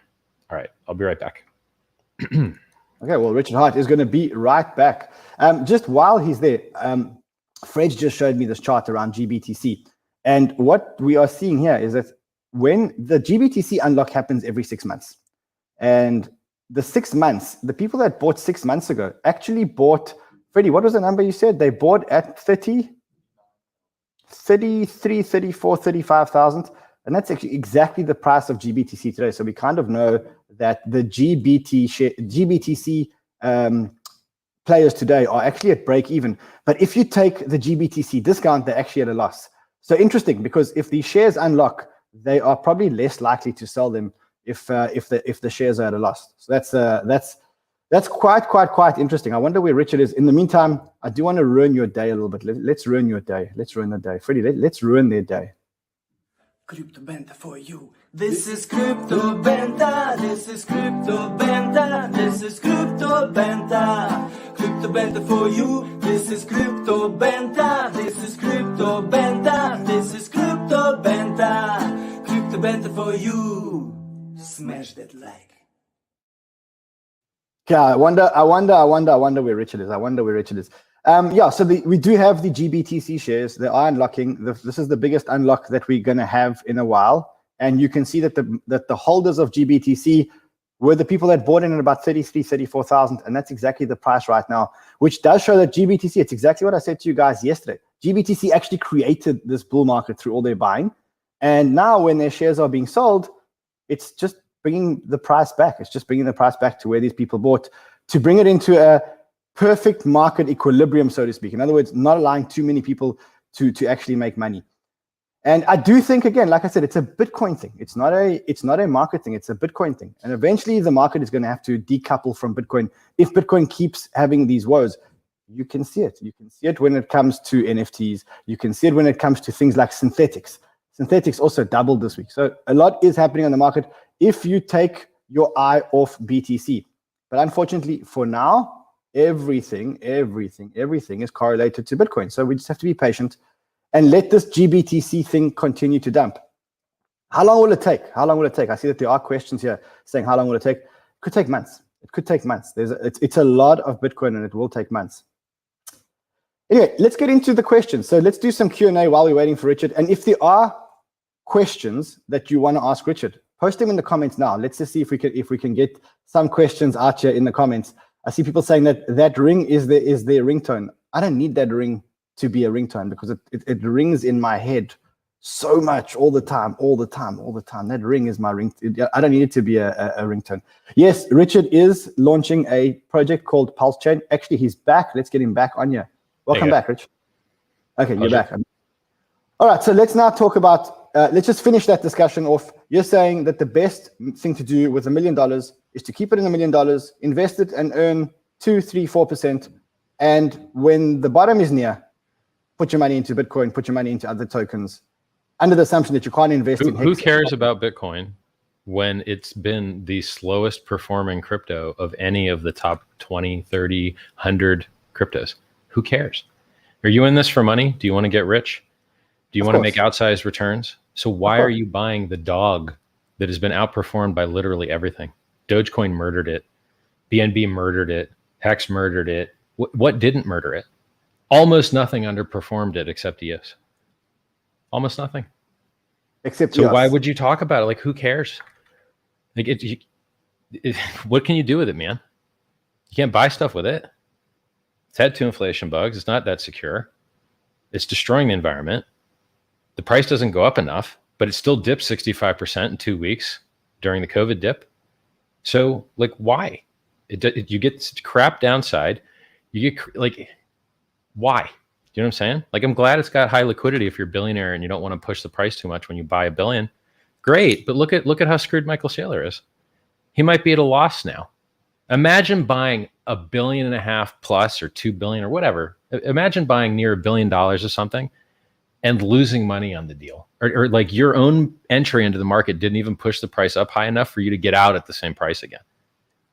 D: All right, I'll be right back.
B: Okay, well, Rchard Hart is going to be right back. Just while he's there, Fred just showed me this chart around GBTC. And what we are seeing here is that when the GBTC unlock happens every 6 months, and the 6 months, the people that bought 6 months ago actually bought, Freddie, what was the number you said? They bought at 33, 34, 35,000. And that's actually exactly the price of GBTC today. So we kind of know that the GBTC players today are actually at break even. But if you take the GBTC discount, they're actually at a loss. So interesting, because if the shares unlock, they are probably less likely to sell them if the shares are at a loss. So that's quite interesting. I wonder where Rchard is. In the meantime, I do want to ruin your day a little bit. Let's ruin your day. Let's ruin the day. Freddie, let's ruin their day.
A: Crypto Banter for you. This is Crypto Banter. This is Crypto Banter. This is Crypto Banter. Crypto Banter for you. This is Crypto Banter. This is Crypto Banter. This is Crypto Banter. Crypto Banter for you. Smash that like.
B: Yeah, I wonder where Rchard is. I wonder where Rchard is. So we do have the GBTC shares. They are unlocking. This is the biggest unlock that we're going to have in a while. And you can see that the holders of GBTC were the people that bought in at about 33, 34,000. And that's exactly the price right now, which does show that GBTC, it's exactly what I said to you guys yesterday. GBTC actually created this bull market through all their buying. And now when their shares are being sold, it's just bringing the price back. It's just bringing the price back to where these people bought, to bring it into a perfect market equilibrium, so to speak. In other words, not allowing too many people to actually make money. And I do think, again, like I said, it's a Bitcoin thing. It's not a market thing. It's a Bitcoin thing. And eventually the market is going to have to decouple from Bitcoin. If Bitcoin keeps having these woes, you can see it. You can see it when it comes to NFTs. You can see it when it comes to things like synthetics. Synthetics also doubled this week. So a lot is happening on the market if you take your eye off BTC. But unfortunately, for now, everything is correlated to Bitcoin. So we just have to be patient and let this GBTC thing continue to dump. How long will it take? How long will it take? I see that there are questions here saying how long will it take? It could take months. It could take months. It's a lot of Bitcoin and it will take months. Anyway, let's get into the questions. So let's do some Q&A while we're waiting for Rchard. And if there are questions that you want to ask Rchard, post them in the comments now. Let's just see if we can get some questions out here in the comments. I see people saying that ring is their ringtone. I don't need that ring to be a ringtone because it rings in my head so much all the time. That ring is my ring. I don't need it to be a ringtone. Yes, Rchard is launching a project called Pulse Chain. Actually, he's back. Let's get him back on here. Welcome back, Rich. Okay, you're back. All right, so let's now talk about, let's just finish that discussion off. You're saying that the best thing to do with $1 million is to keep it in $1 million, invest it and earn 2, 3, 4%. And when the bottom is near, put your money into Bitcoin, put your money into other tokens, under the assumption that you can't invest in.
D: Who cares about Bitcoin when it's been the slowest performing crypto of any of the top 20, 30, 100 cryptos? Who cares? Are you in this for money? Do you want to get rich? Do you want to make outsized returns? So why are you buying the dog that has been outperformed by literally everything? Dogecoin murdered it. BNB murdered it. Hex murdered it. What didn't murder it? Almost nothing underperformed it except EOS. Almost nothing.
B: Except
D: so
B: EOS.
D: Why would you talk about it? Like, who cares? Like, what can you do with it, man? You can't buy stuff with it. It's had 2 inflation bugs. It's not that secure. It's destroying the environment. The price doesn't go up enough, but it still dipped 65% in 2 weeks during the COVID dip. So, like, why? You get crap downside. You get like, why? You know what I'm saying? Like, I'm glad it's got high liquidity if you're a billionaire and you don't want to push the price too much when you buy $1 billion. Great, but look at how screwed Michael Saylor is. He might be at a loss now. Imagine buying $1.5 billion plus or 2 billion or whatever. Imagine buying near $1 billion or something and losing money on the deal, or like your own entry into the market didn't even push the price up high enough for you to get out at the same price again.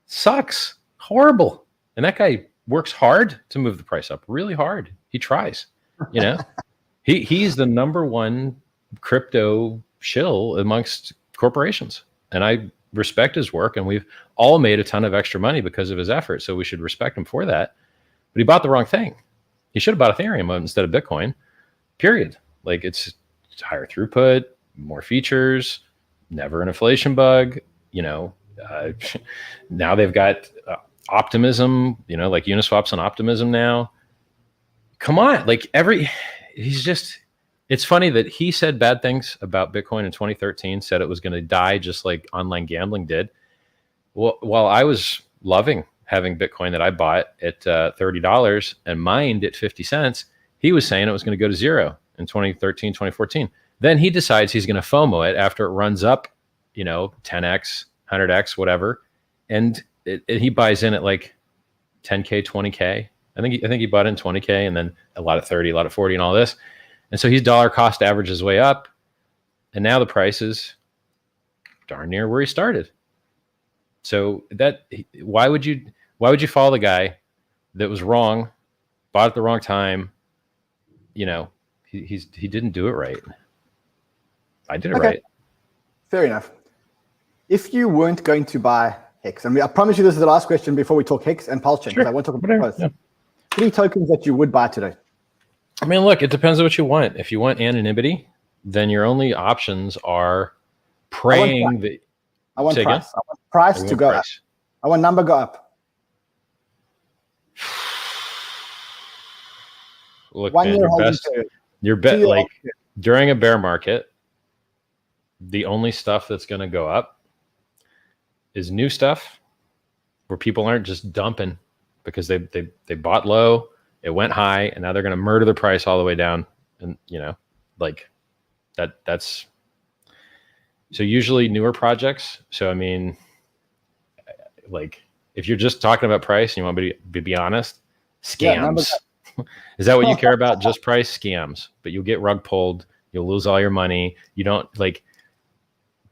D: Sucks. Horrible. And that guy works hard to move the price up, really hard. He tries, you know. He's the #1 crypto shill amongst corporations, and I respect his work, and we've all made a ton of extra money because of his effort, so we should respect him for that. But he bought the wrong thing. He should have bought Ethereum instead of Bitcoin, period. Like, it's higher throughput, more features, never an inflation bug, you know. Now they've got Optimism, you know, like Uniswap's on Optimism now. Come on, like it's funny that he said bad things about Bitcoin in 2013, said it was going to die just like online gambling did. Well, while I was loving having Bitcoin that I bought at $30 and mined at 50 cents, he was saying it was going to go to zero in 2013, 2014. Then he decides he's going to FOMO it after it runs up, you know, 10x, 100x, whatever. And he buys in at like 10K, 20K. I think he bought in 20K and then a lot of 30, a lot of 40 and all this. And so he's dollar cost average his way up. And now the price is darn near where he started. So why would you follow the guy that was wrong, bought at the wrong time? You know, he didn't do it right. I did it right.
B: Fair enough. If you weren't going to buy Hex, and I promise you this is the last question before we talk Hex and Pulse Chain, because I want to talk about both. Yeah. 3 tokens that you would buy today.
D: I mean, look, it depends on what you want. If you want anonymity, then your only options are praying that.
B: I want price. I want price to go up. I want number go up.
D: look,
B: 1
D: man,
B: year
D: your
B: holding
D: best,
B: period.
D: your
B: 2
D: bet,
B: year
D: like
B: holding period.
D: during a bear market, the only stuff that's going to go up is new stuff where people aren't just dumping because they bought low, it went high, and now they're going to murder the price all the way down. And like that's so usually newer projects. So I mean, like if you're just talking about price and you want me to be honest, scams. Is that what you care about? Just price? Scams. But you'll get rug pulled. You'll lose all your money. You don't like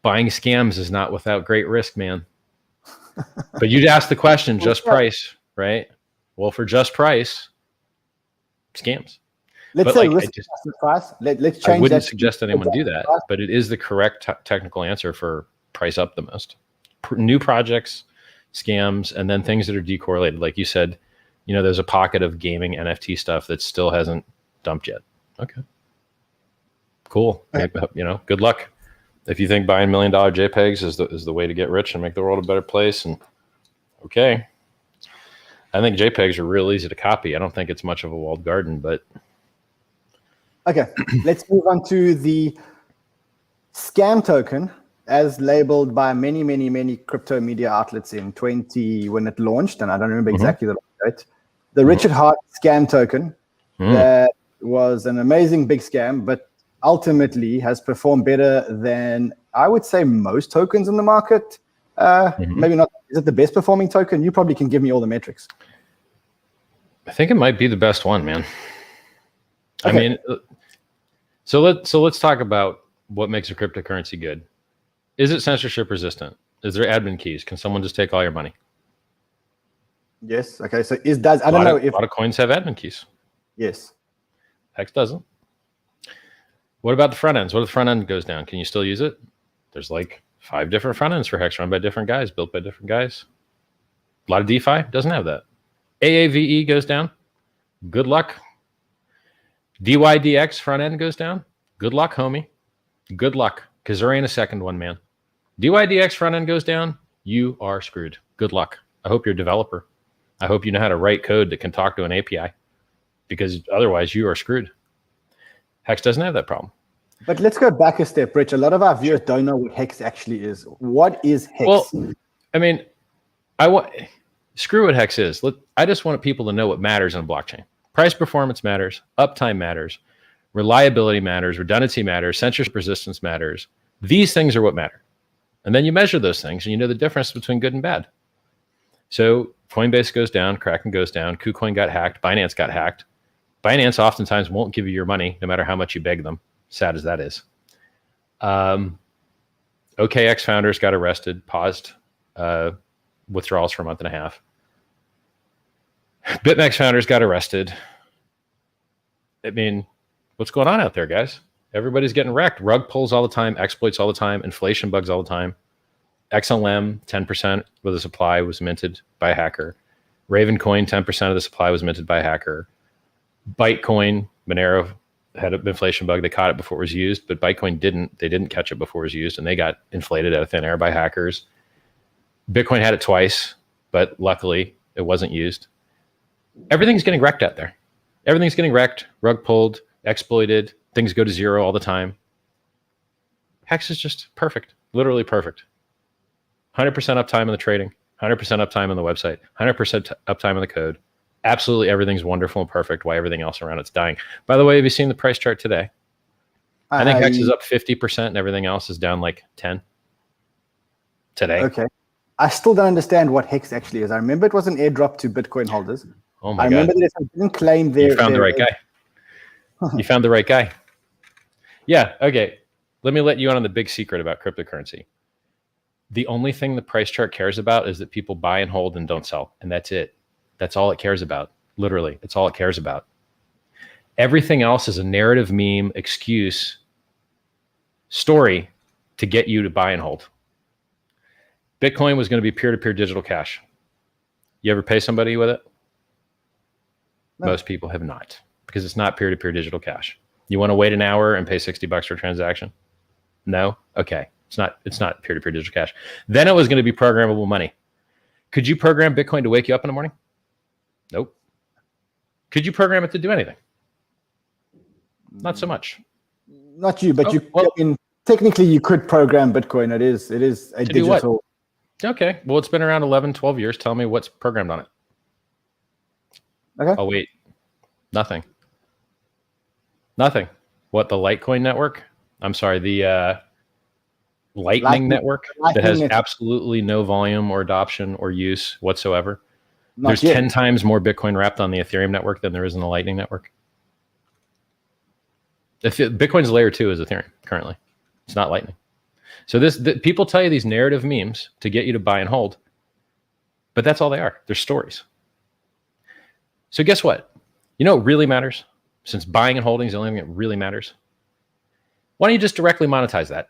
D: buying scams is not without great risk, man. But you'd ask the question, just price, right? Well, for just price, scams.
B: Let's
D: But
B: say
D: like,
B: risk price. Let's change
D: I wouldn't
B: that.
D: suggest anyone do that, but it is the correct technical answer for price up the most. New projects, scams, and then things that are decorrelated. Like you said, there's a pocket of gaming NFT stuff that still hasn't dumped yet. Okay. Cool. Good luck. If you think buying $1 million JPEGs is the way to get rich and make the world a better place, and okay. I think JPEGs are real easy to copy. I don't think it's much of a walled garden, but
B: okay. Let's move on to the scam token as labeled by many crypto media outlets in 20 when it launched, and I don't remember exactly the date. The Rchard scam token that was an amazing big scam, but ultimately has performed better than I would say most tokens in the market. Maybe not. Is it the best performing token? You probably can give me all the metrics.
D: I think it might be the best one, man.
B: Okay.
D: I mean, so let's talk about what makes a cryptocurrency good. Is it censorship resistant? Is there admin keys? Can someone just take all your money?
B: Yes. Okay. So I don't know if
D: a lot of coins have admin keys.
B: yes.
D: Hex doesn't. What about the front ends? What if the front end goes down? Can you still use it? There's like 5 different front ends for Hex run by different guys, built by different guys. A lot of DeFi doesn't have that. AAVE goes down. Good luck. DYDX front end goes down. Good luck, homie. Good luck, because there ain't a second one, man. DYDX front end goes down, you are screwed. Good luck. I hope you're a developer. I hope you know how to write code that can talk to an API, because otherwise you are screwed. Hex doesn't have that problem.
B: But let's go back a step, Rich. A lot of our viewers don't know what Hex actually is. What is Hex?
D: Well, I mean, screw what Hex is. I just want people to know what matters in a blockchain. Price performance matters. Uptime matters. Reliability matters. Redundancy matters. Censorship resistance matters. These things are what matter. And then you measure those things and you know the difference between good and bad. So Coinbase goes down, Kraken goes down, Kucoin got hacked, Binance got hacked. Binance oftentimes won't give you your money no matter how much you beg them. Sad as that is. OKX founders got arrested, paused withdrawals for a month and a half. BitMEXC founders got arrested. I mean, what's going on out there, guys? Everybody's getting wrecked. Rug pulls all the time, exploits all the time, inflation bugs all the time. XLM, 10% of the supply was minted by a hacker. Ravencoin, 10% of the supply was minted by a hacker. Bytecoin, Monero had an inflation bug. They caught it before it was used, but Bytecoin didn't. They didn't catch it before it was used, and they got inflated out of thin air by hackers. Bitcoin had it twice, but luckily it wasn't used. Everything's getting wrecked out there. Everything's getting wrecked, rug pulled, exploited. Things go to zero all the time. Hex is just perfect, literally perfect. 100% uptime in the trading, 100% uptime on the website, 100% uptime on the code. Absolutely everything's wonderful and perfect. Why everything else around it's dying. By the way, have you seen the price chart today? I think Hex is up 50% and everything else is down like 10 today.
B: Okay. I still don't understand what Hex actually is. I remember it was an airdrop to Bitcoin holders.
D: Oh my
B: I
D: God.
B: remember that it didn't claim their...
D: You found the right guy. You found the right guy. Yeah, okay. Let me let you in on the big secret about cryptocurrency. The only thing the price chart cares about is that people buy and hold and don't sell. And that's it. That's all it cares about. Literally, it's all it cares about. Everything else is a narrative, meme, excuse, story to get you to buy and hold. Bitcoin was going to be peer-to-peer digital cash. You ever pay somebody with it? No. Most people have not, because it's not peer-to-peer digital cash. You want to wait an hour and pay $60 for a transaction? No? Okay. It's not peer-to-peer digital cash. Then it was going to be programmable money. Could you program Bitcoin to wake you up in the morning? Nope. Could you program it to do anything? Not so much.
B: Not you, but
D: Oh,
B: you.
D: well-
B: I mean, technically, you could program Bitcoin. It is a
D: To do what?
B: digital.
D: Okay. Well, it's been around 11, 12 years. Tell me what's programmed on it.
B: Okay.
D: Oh, wait. Nothing. Nothing. What, the Litecoin network? I'm sorry, the Lightning network that has absolutely no volume or adoption or use whatsoever. There's 10 times more Bitcoin wrapped on the Ethereum network than there is in the Lightning network. Bitcoin's layer 2 is Ethereum currently. It's not Lightning. So people tell you these narrative memes to get you to buy and hold, but that's all they are. They're stories. So guess what? You know what really matters? Since buying and holding is the only thing that really matters. Why don't you just directly monetize that?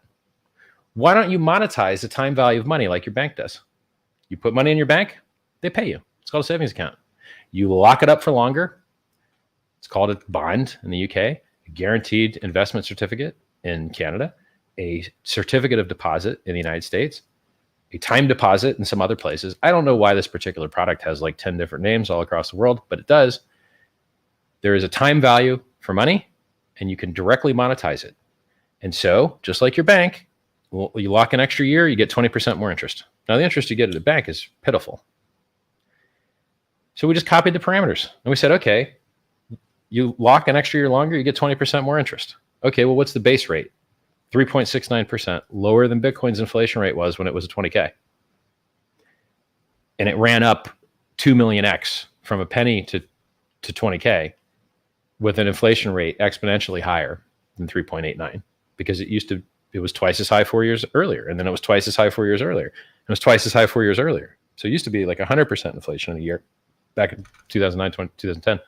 D: Why don't you monetize the time value of money like your bank does? You put money in your bank, they pay you. It's called a savings account. You lock it up for longer. It's called a bond in the UK, a guaranteed investment certificate in Canada, a certificate of deposit in the United States, a time deposit in some other places. I don't know why this particular product has like 10 different names all across the world, but it does. There is a time value for money, and you can directly monetize it. And so, just like your bank, you lock an extra year, you get 20% more interest. Now, the interest you get at a bank is pitiful. So we just copied the parameters, and we said, okay, you lock an extra year longer, you get 20% more interest. Okay, well, what's the base rate? 3.69%, lower than Bitcoin's inflation rate was when it was a 20K. And it ran up 2 million X from a penny to 20K with an inflation rate exponentially higher than 3.89 because it was twice as high 4 years earlier. And then it was twice as high 4 years earlier. It was twice as high 4 years earlier. So it used to be like 100% inflation in a year back in 2009, 2010.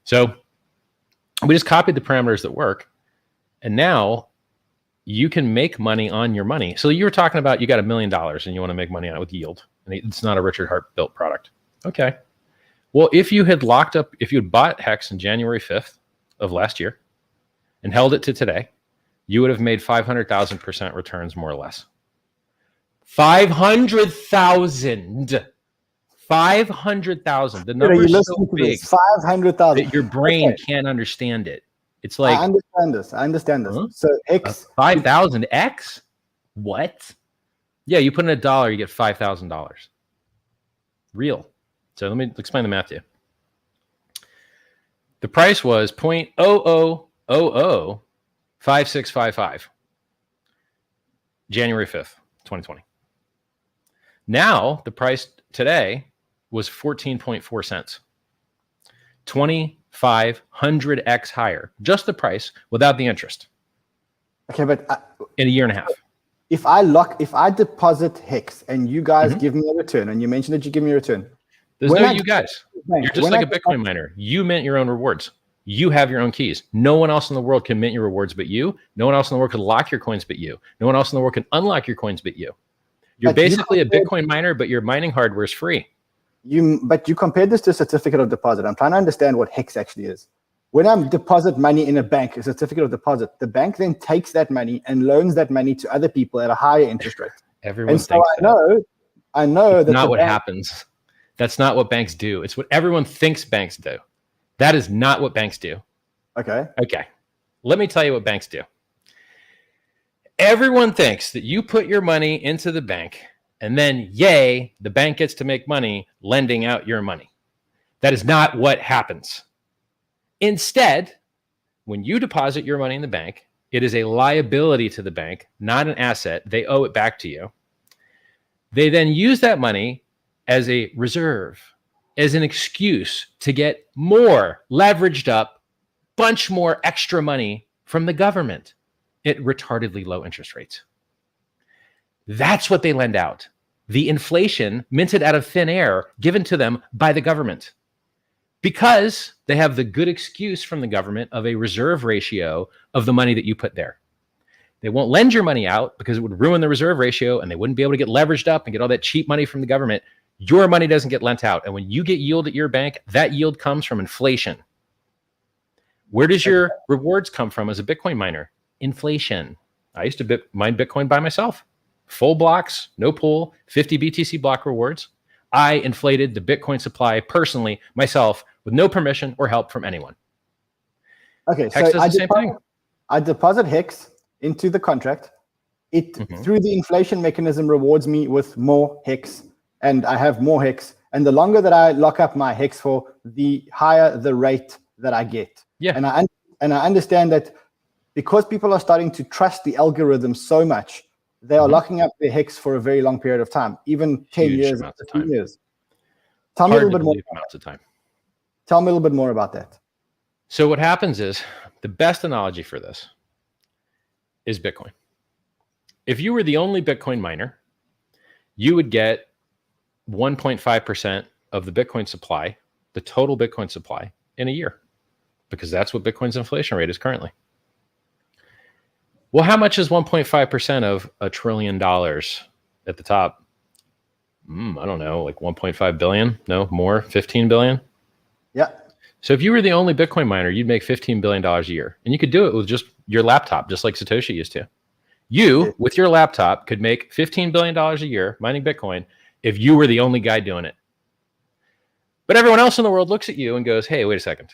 D: So we just copied the parameters that work. And now you can make money on your money. So you were talking about you got $1 million and you want to make money on it with yield. And it's not a Rchard Hart built product. Okay. Well, if you had bought Hex on January 5th of last year and held it to today, you would have made 500,000% returns more or less. 500,000. 500,000. The number is so big
B: 500,000
D: that your brain can't understand it. It's like
B: I understand this. Huh? So X
D: 5,000 X? What? Yeah, you put in $1, you get $5,000. Real. So let me explain the math to you. The price was 0.00005655. January 5th, 2020. Now the price today was 14.4 cents. 2,500x higher. Just the price without the interest.
B: Okay, but
D: in a year and a half.
B: If I deposit Hex and you guys give me a return, and you mentioned that you give me a return.
D: There's no you guys. You're just like a Bitcoin miner. You mint your own rewards. You have your own keys. No one else in the world can mint your rewards but you. No one else in the world can lock your coins but you. No one else in the world can unlock your coins but you. You're basically a Bitcoin miner, but your mining hardware is free.
B: But you compared this to a certificate of deposit. I'm trying to understand what Hex actually is. When I deposit money in a bank, a certificate of deposit, the bank then takes that money and loans that money to other people at a higher interest rate.
D: Everyone thinks that.
B: I know that's
D: not what happens. That's not what banks do. It's what everyone thinks banks do. That is not what banks do.
B: Okay.
D: Let me tell you what banks do. Everyone thinks that you put your money into the bank and then, yay, the bank gets to make money lending out your money. That is not what happens. Instead, when you deposit your money in the bank, it is a liability to the bank, not an asset. They owe it back to you. They then use that money as a reserve, as an excuse to get more leveraged up, bunch more extra money from the government at retardedly low interest rates. That's what they lend out. The inflation minted out of thin air given to them by the government. Because they have the good excuse from the government of a reserve ratio of the money that you put there. They won't lend your money out because it would ruin the reserve ratio and they wouldn't be able to get leveraged up and get all that cheap money from the government. Your money doesn't get lent out. And when you get yield at your bank, that yield comes from inflation. Where does your rewards come from as a Bitcoin miner? Inflation. I used to mine Bitcoin by myself. Full blocks, no pool, 50 BTC block rewards. I inflated the Bitcoin supply personally, myself, with no permission or help from anyone.
B: Okay,
D: Hex
B: so
D: does the same thing.
B: I deposit Hex into the contract. It through the inflation mechanism rewards me with more Hex, and I have more Hex. And the longer that I lock up my Hex for, the higher the rate that I get.
D: Yeah.
B: And I understand that because people are starting to trust the algorithm so much, they are locking up their Hex for a very long period of time, even 10
D: Huge
B: years,
D: amounts of
B: 15
D: time.
B: years. Tell me a little bit more.
D: Amounts of time.
B: Tell me a little bit more about that.
D: So what happens is, the best analogy for this is Bitcoin. If you were the only Bitcoin miner, you would get 1.5% of the Bitcoin supply, the total Bitcoin supply, in a year, because that's what Bitcoin's inflation rate is currently. Well, how much is 1.5% of $1 trillion at the top? I don't know, like 1.5 billion? No, more, 15 billion?
B: Yeah.
D: So if you were the only Bitcoin miner, you'd make $15 billion a year. And you could do it with just your laptop, just like Satoshi used to. You, with your laptop, could make $15 billion a year mining Bitcoin if you were the only guy doing it. But everyone else in the world looks at you and goes, hey, wait a second.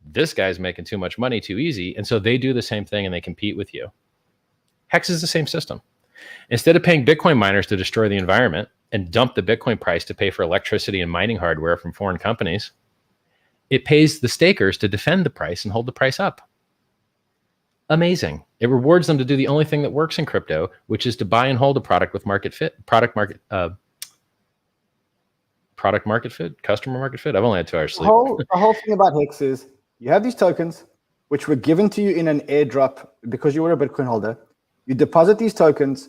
D: This guy's making too much money too easy. And so they do the same thing and they compete with you. Hex is the same system. Instead of paying Bitcoin miners to destroy the environment and dump the Bitcoin price to pay for electricity and mining hardware from foreign companies, it pays the stakers to defend the price and hold the price up. Amazing. It rewards them to do the only thing that works in crypto, which is to buy and hold a product with customer market fit. I've only had 2 hours sleep.
B: The whole thing about Hex is you have these tokens, which were given to you in an airdrop because you were a Bitcoin holder. You deposit these tokens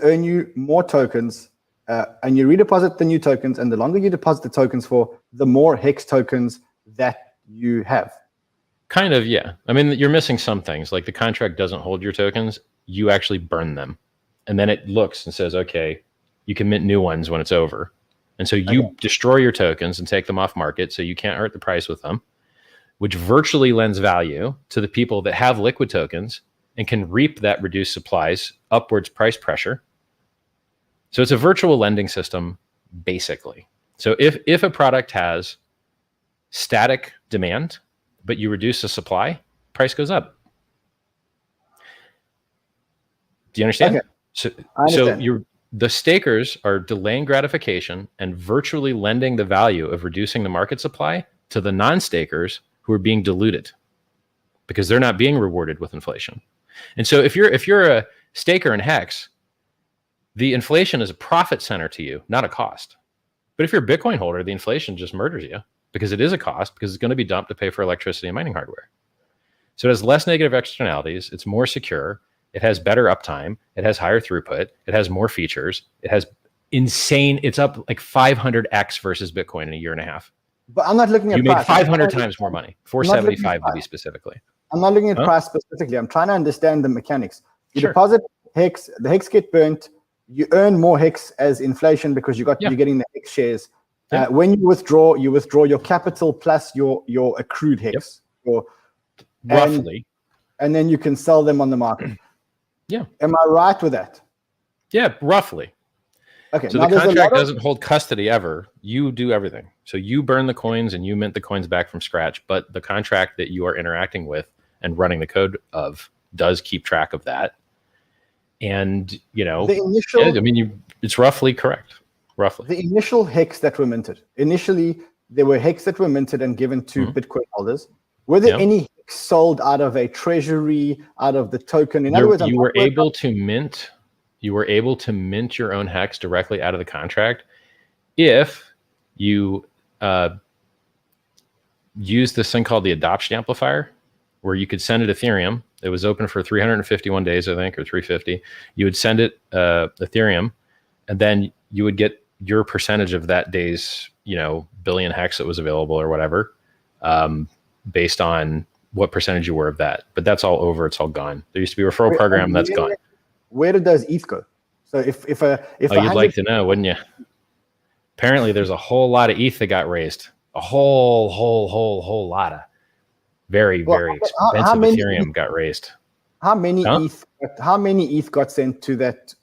B: earn you more tokens, and you redeposit the new tokens. And the longer you deposit the tokens for, the more Hex tokens that you have.
D: Kind of, yeah. I mean, you're missing some things. Like the contract doesn't hold your tokens. You actually burn them. And then it looks and says, okay, you can mint new ones when it's over. And so you destroy your tokens and take them off market so you can't hurt the price with them, which virtually lends value to the people that have liquid tokens and can reap that reduced supplies upwards price pressure. So it's a virtual lending system, basically. So if a product has static demand, but you reduce the supply, price goes up. Do you understand?
B: Okay.
D: So the stakers are delaying gratification and virtually lending the value of reducing the market supply to the non-stakers who are being diluted because they're not being rewarded with inflation. And so if you're a staker in Hex, the inflation is a profit center to you, not a cost. But if you're a Bitcoin holder, the inflation just murders you because it is a cost, because it's going to be dumped to pay for electricity and mining hardware. So it has less negative externalities. It's more secure. It has better uptime. It has higher throughput. It has more features. It has insane. It's up like 500x versus Bitcoin in a year and a half.
B: But I'm not looking at
D: you
B: price.
D: made 500 times more money, 475 to be specifically.
B: I'm not looking at price specifically. I'm trying to understand the mechanics. You
D: Sure.
B: deposit Hex, the Hex get burnt. You earn more Hex as inflation because you're getting the Hex shares.
D: Yeah.
B: When you withdraw your capital plus your accrued Hex.
D: Roughly.
B: And then you can sell them on the market.
D: Yeah.
B: Am I right with that?
D: Yeah, roughly.
B: Okay.
D: So the contract doesn't hold custody ever. You do everything. So you burn the coins and you mint the coins back from scratch. But the contract that you are interacting with and running the code of does keep track of that. And, it's roughly correct. Roughly.
B: The initial Hex that were minted. Initially, there were Hex that were minted and given to Bitcoin holders. Were there any Hex sold out of a treasury, out of the token? In other words,
D: you were able to mint your own Hex directly out of the contract if you use this thing called the adoption amplifier, where you could send it Ethereum. It was open for 351 days, I think, or 350. You would send it Ethereum, and then you would get your percentage of that day's, billion Hex that was available or whatever, based on what percentage you were of that. But that's all over. It's all gone. There used to be a referral program. That's gone.
B: Where did those ETH go? So if
D: you'd like to know, wouldn't you? Apparently, there's a whole lot of ETH that got raised. A whole lot of very expensive Ethereum got raised.
B: How many ETH got sent to that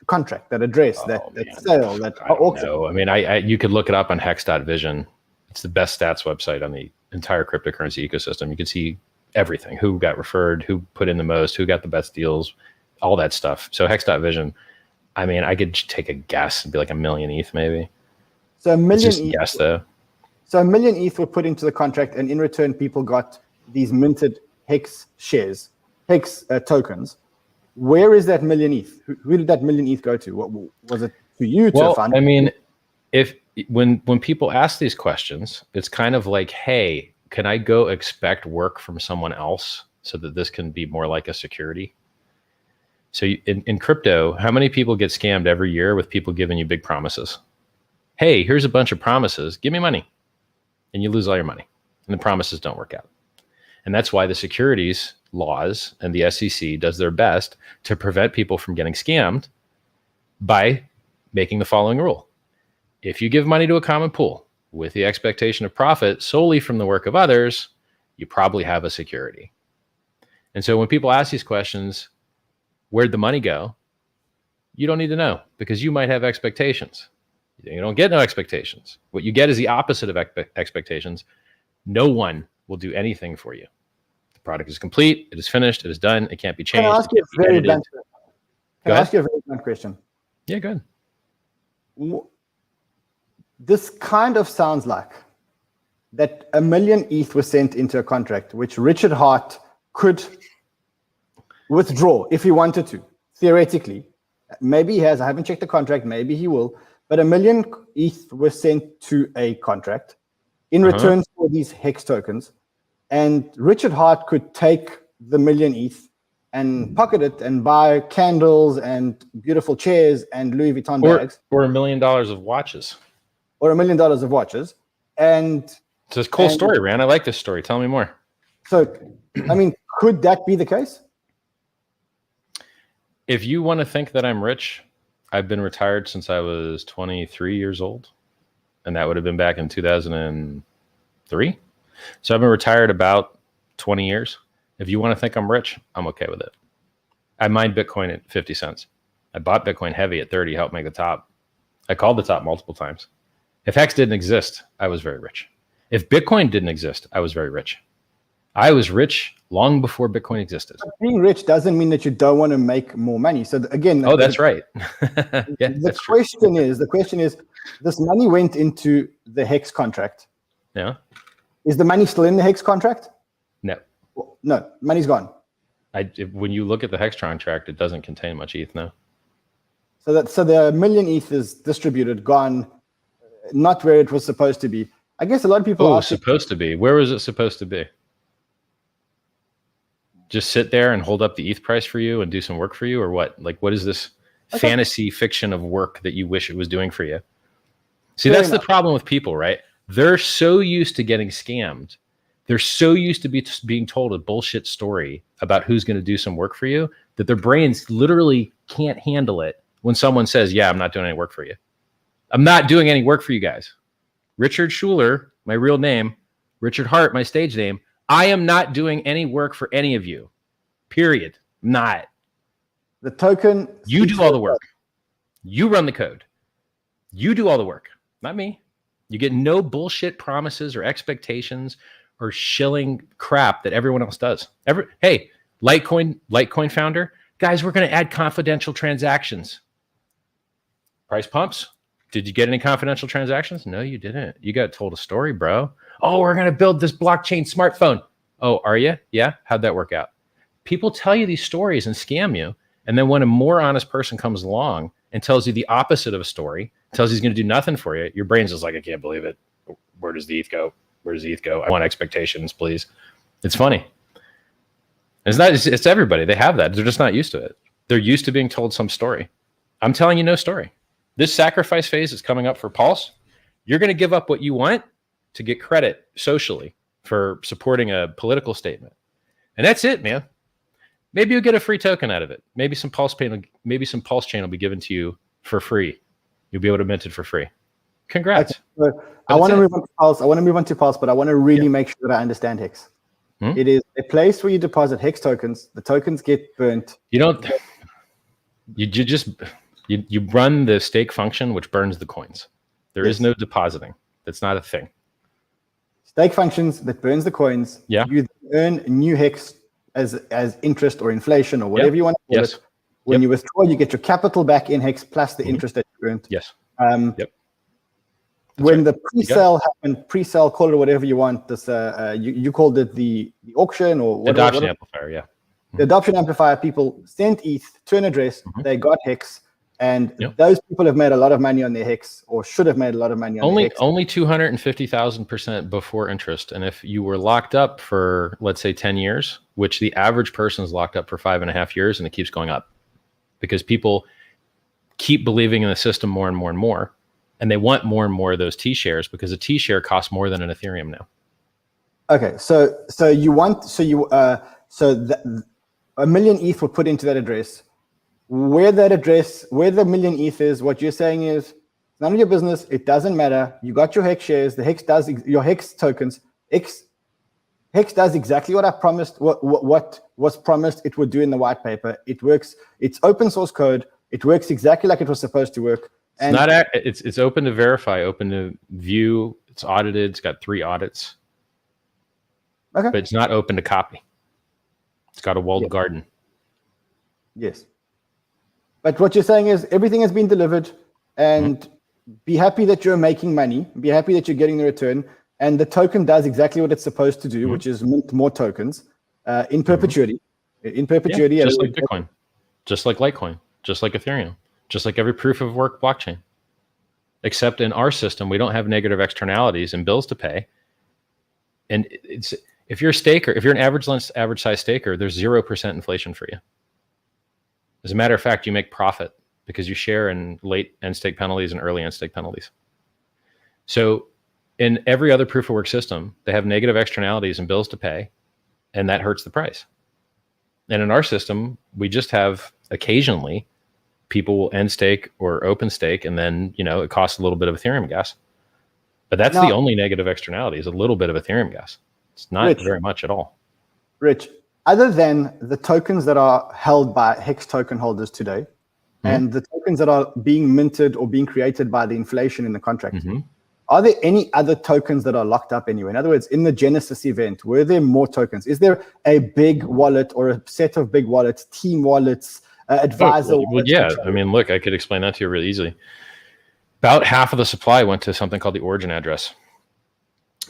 B: contract, that address, that sale, that auction?
D: No, I mean, you could look it up on hex.vision. It's the best stats website on the entire cryptocurrency ecosystem. You can see everything, who got referred, who put in the most, who got the best deals, all that stuff. So Hex.vision, I mean, I could take a guess and be like 1 million ETH maybe.
B: So a
D: It's
B: million
D: just a guess though.
B: So 1 million ETH were put into the contract, and in return, people got these minted Hex shares, Hex tokens. Where is that 1 million ETH? Who did that 1 million ETH go to? What was it to you? To a fund?
D: I mean, when people ask these questions, it's kind of like, hey, can I go expect work from someone else so that this can be more like a security? So in crypto, how many people get scammed every year with people giving you big promises? Hey, here's a bunch of promises. Give me money. And you lose all your money. And the promises don't work out. And that's why the securities laws and the SEC does their best to prevent people from getting scammed by making the following rule. If you give money to a common pool with the expectation of profit solely from the work of others, you probably have a security. And so when people ask these questions, where'd the money go? You don't need to know, because you might have expectations. You don't get no expectations. What you get is the opposite of expectations. No one will do anything for you. The product is complete. It is finished. It is done. It can't be changed.
B: Can I ask you a very blunt question?
D: Yeah, go ahead.
B: This kind of sounds like that 1 million ETH was sent into a contract, which Rchard Hart could withdraw if he wanted to, theoretically. Maybe he has. I haven't checked the contract. Maybe he will. But 1 million ETH was sent to a contract in return for these Hex tokens. And Rchard Hart could take the 1 million ETH and pocket it and buy candles and beautiful chairs and Louis Vuitton bags.
D: Or $1 million of watches.
B: Or $1 million of watches. And
D: so it's a cool story, Rand. I like this story. Tell me more.
B: So, I mean, could that be the case?
D: If you want to think that I'm rich, I've been retired since I was 23 years old. And that would have been back in 2003. So I've been retired about 20 years. If you want to think I'm rich, I'm okay with it. I mined Bitcoin at 50 cents. I bought Bitcoin heavy at 30, helped make the top. I called the top multiple times. If Hex didn't exist, I was very rich. If Bitcoin didn't exist, I was very rich. I was rich long before Bitcoin existed.
B: But being rich doesn't mean that you don't want to make more money. So again,
D: oh, that's right. Yeah,
B: the question is, this money went into the Hex contract.
D: Yeah.
B: Is the money still in the Hex contract?
D: No.
B: No, money's gone.
D: When you look at the Hex contract, it doesn't contain much ETH now.
B: So the 1 million ETH is distributed, gone, not where it was supposed to be. I guess a lot of people are
D: supposed to be. Where was it supposed to be? Just sit there and hold up the ETH price for you and do some work for you, or what? Like, what is this fantasy fiction of work that you wish it was doing for you? See, that's the problem with people, right? They're so used to getting scammed. They're so used to being told a bullshit story about who's going to do some work for you that their brains literally can't handle it when someone says, yeah, I'm not doing any work for you. I'm not doing any work for you guys. Rchard Schuler, my real name, Rchard Hart, my stage name. I am not doing any work for any of you. Period. Not.
B: The token.
D: You do all the work. You run the code. You do all the work, not me. You get no bullshit promises or expectations or shilling crap that everyone else does. Hey, Litecoin founder, guys, we're going to add confidential transactions. Price pumps. Did you get any confidential transactions? No, you didn't. You got told a story, bro. Oh, we're going to build this blockchain smartphone. Oh, are you? Yeah. How'd that work out? People tell you these stories and scam you. And then when a more honest person comes along and tells you the opposite of a story, tells you he's going to do nothing for you, your brain's just like, I can't believe it. Where does the ETH go? Where does the ETH go? I want expectations, please. It's funny. It's everybody. They have that. They're just not used to it. They're used to being told some story. I'm telling you no story. This sacrifice phase is coming up for Pulse. You're going to give up what you want to get credit socially for supporting a political statement. And that's it, man. Maybe you'll get a free token out of it. Maybe some Pulse chain will be given to you for free. You'll be able to mint it for free. Congrats.
B: Okay, so I want to move on to Pulse. I want to move on to Pulse, but I want to really make sure that I understand Hex. It is a place where you deposit Hex tokens. The tokens get burnt.
D: You don't. You run the stake function, which burns the coins. There is no depositing. That's not a thing.
B: stake functions that burns the coins.
D: Yeah.
B: You earn new HEX as interest or inflation or whatever you want to call it. When you withdraw, you get your capital back in HEX plus the interest that you earned.
D: Yes.
B: When the pre-sale happened, pre-sale, call it whatever you want. This you called it the auction or what?
D: Adoption amplifier, yeah.
B: The adoption amplifier. People sent ETH to an address. They got HEX, and those people have made a lot of money on their HEX, or should have made a lot of money on their HEX.
D: Only 250,000% before interest. And if you were locked up for, let's say, 10 years, which the average person is locked up for 5.5 years, and it keeps going up because people keep believing in the system more and more and more. And they want more and more of those T shares because a T share costs more than an Ethereum now.
B: Okay, so a million ETH were put into that address. Where the million ETH is, what you're saying is none of your business. It doesn't matter. You got your HEX shares. The HEX does your HEX tokens. HEX does exactly what I promised. What was promised it would do in the white paper. It works. It's open source code. It works exactly like it was supposed to work.
D: And it's open to verify, open to view. It's audited. It's got 3 audits. Okay. But it's not open to copy. It's got a walled garden.
B: Yes. But what you're saying is everything has been delivered, and be happy that you're making money. Be happy that you're getting the return, and the token does exactly what it's supposed to do, which is mint more tokens in perpetuity. In perpetuity,
D: just like Bitcoin, just like Litecoin, just like Ethereum. Just like every proof of work blockchain, except in our system, we don't have negative externalities and bills to pay. And if you're a staker, if you're an average size staker, there's 0% inflation for you. As a matter of fact, you make profit because you share in late end stake penalties and early end stake penalties. So in every other proof of work system, they have negative externalities and bills to pay, and that hurts the price. And in our system, we just have occasionally people will end stake or open stake, and then, it costs a little bit of Ethereum gas. But that's the only negative externality is a little bit of Ethereum gas. It's not very much at all.
B: Rich, other than the tokens that are held by HEX token holders today, and the tokens that are being minted or being created by the inflation in the contract, are there any other tokens that are locked up anywhere? In other words, in the Genesis event, were there more tokens? Is there a big wallet or a set of big wallets, team wallets, advisor?
D: Well, yeah. I mean, look, I could explain that to you really easily. About half of the supply went to something called the origin address.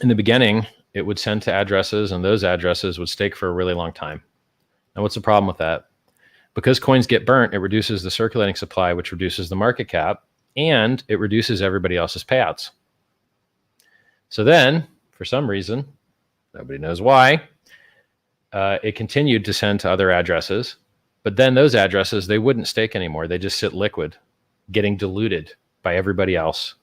D: In the beginning, it would send to addresses, and those addresses would stake for a really long time. Now, what's the problem with that? Because coins get burnt, it reduces the circulating supply, which reduces the market cap, and it reduces everybody else's payouts. So then, for some reason, nobody knows why, it continued to send to other addresses. But then those addresses, they wouldn't stake anymore. They just sit liquid, getting diluted by everybody else.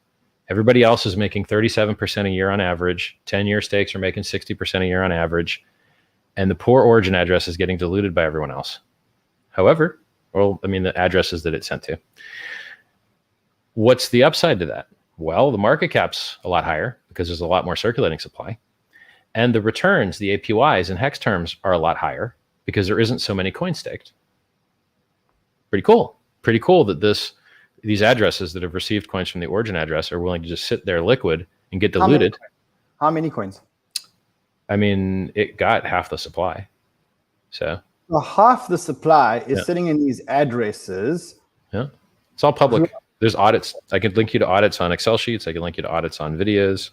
D: Everybody else is making 37% a year on average. 10-year stakes are making 60% a year on average. And the poor origin address is getting diluted by everyone else. However, the addresses that it sent to. What's the upside to that? Well, the market cap's a lot higher because there's a lot more circulating supply. And the returns, the APYs in HEX terms, are a lot higher because there isn't so many coins staked. Pretty cool that these addresses that have received coins from the origin address are willing to just sit there liquid and get diluted.
B: How many coins?
D: I mean, it got half the supply. So
B: half the supply is sitting in these addresses.
D: Yeah, it's all public. There's audits. I can link you to audits on Excel sheets. I can link you to audits on videos.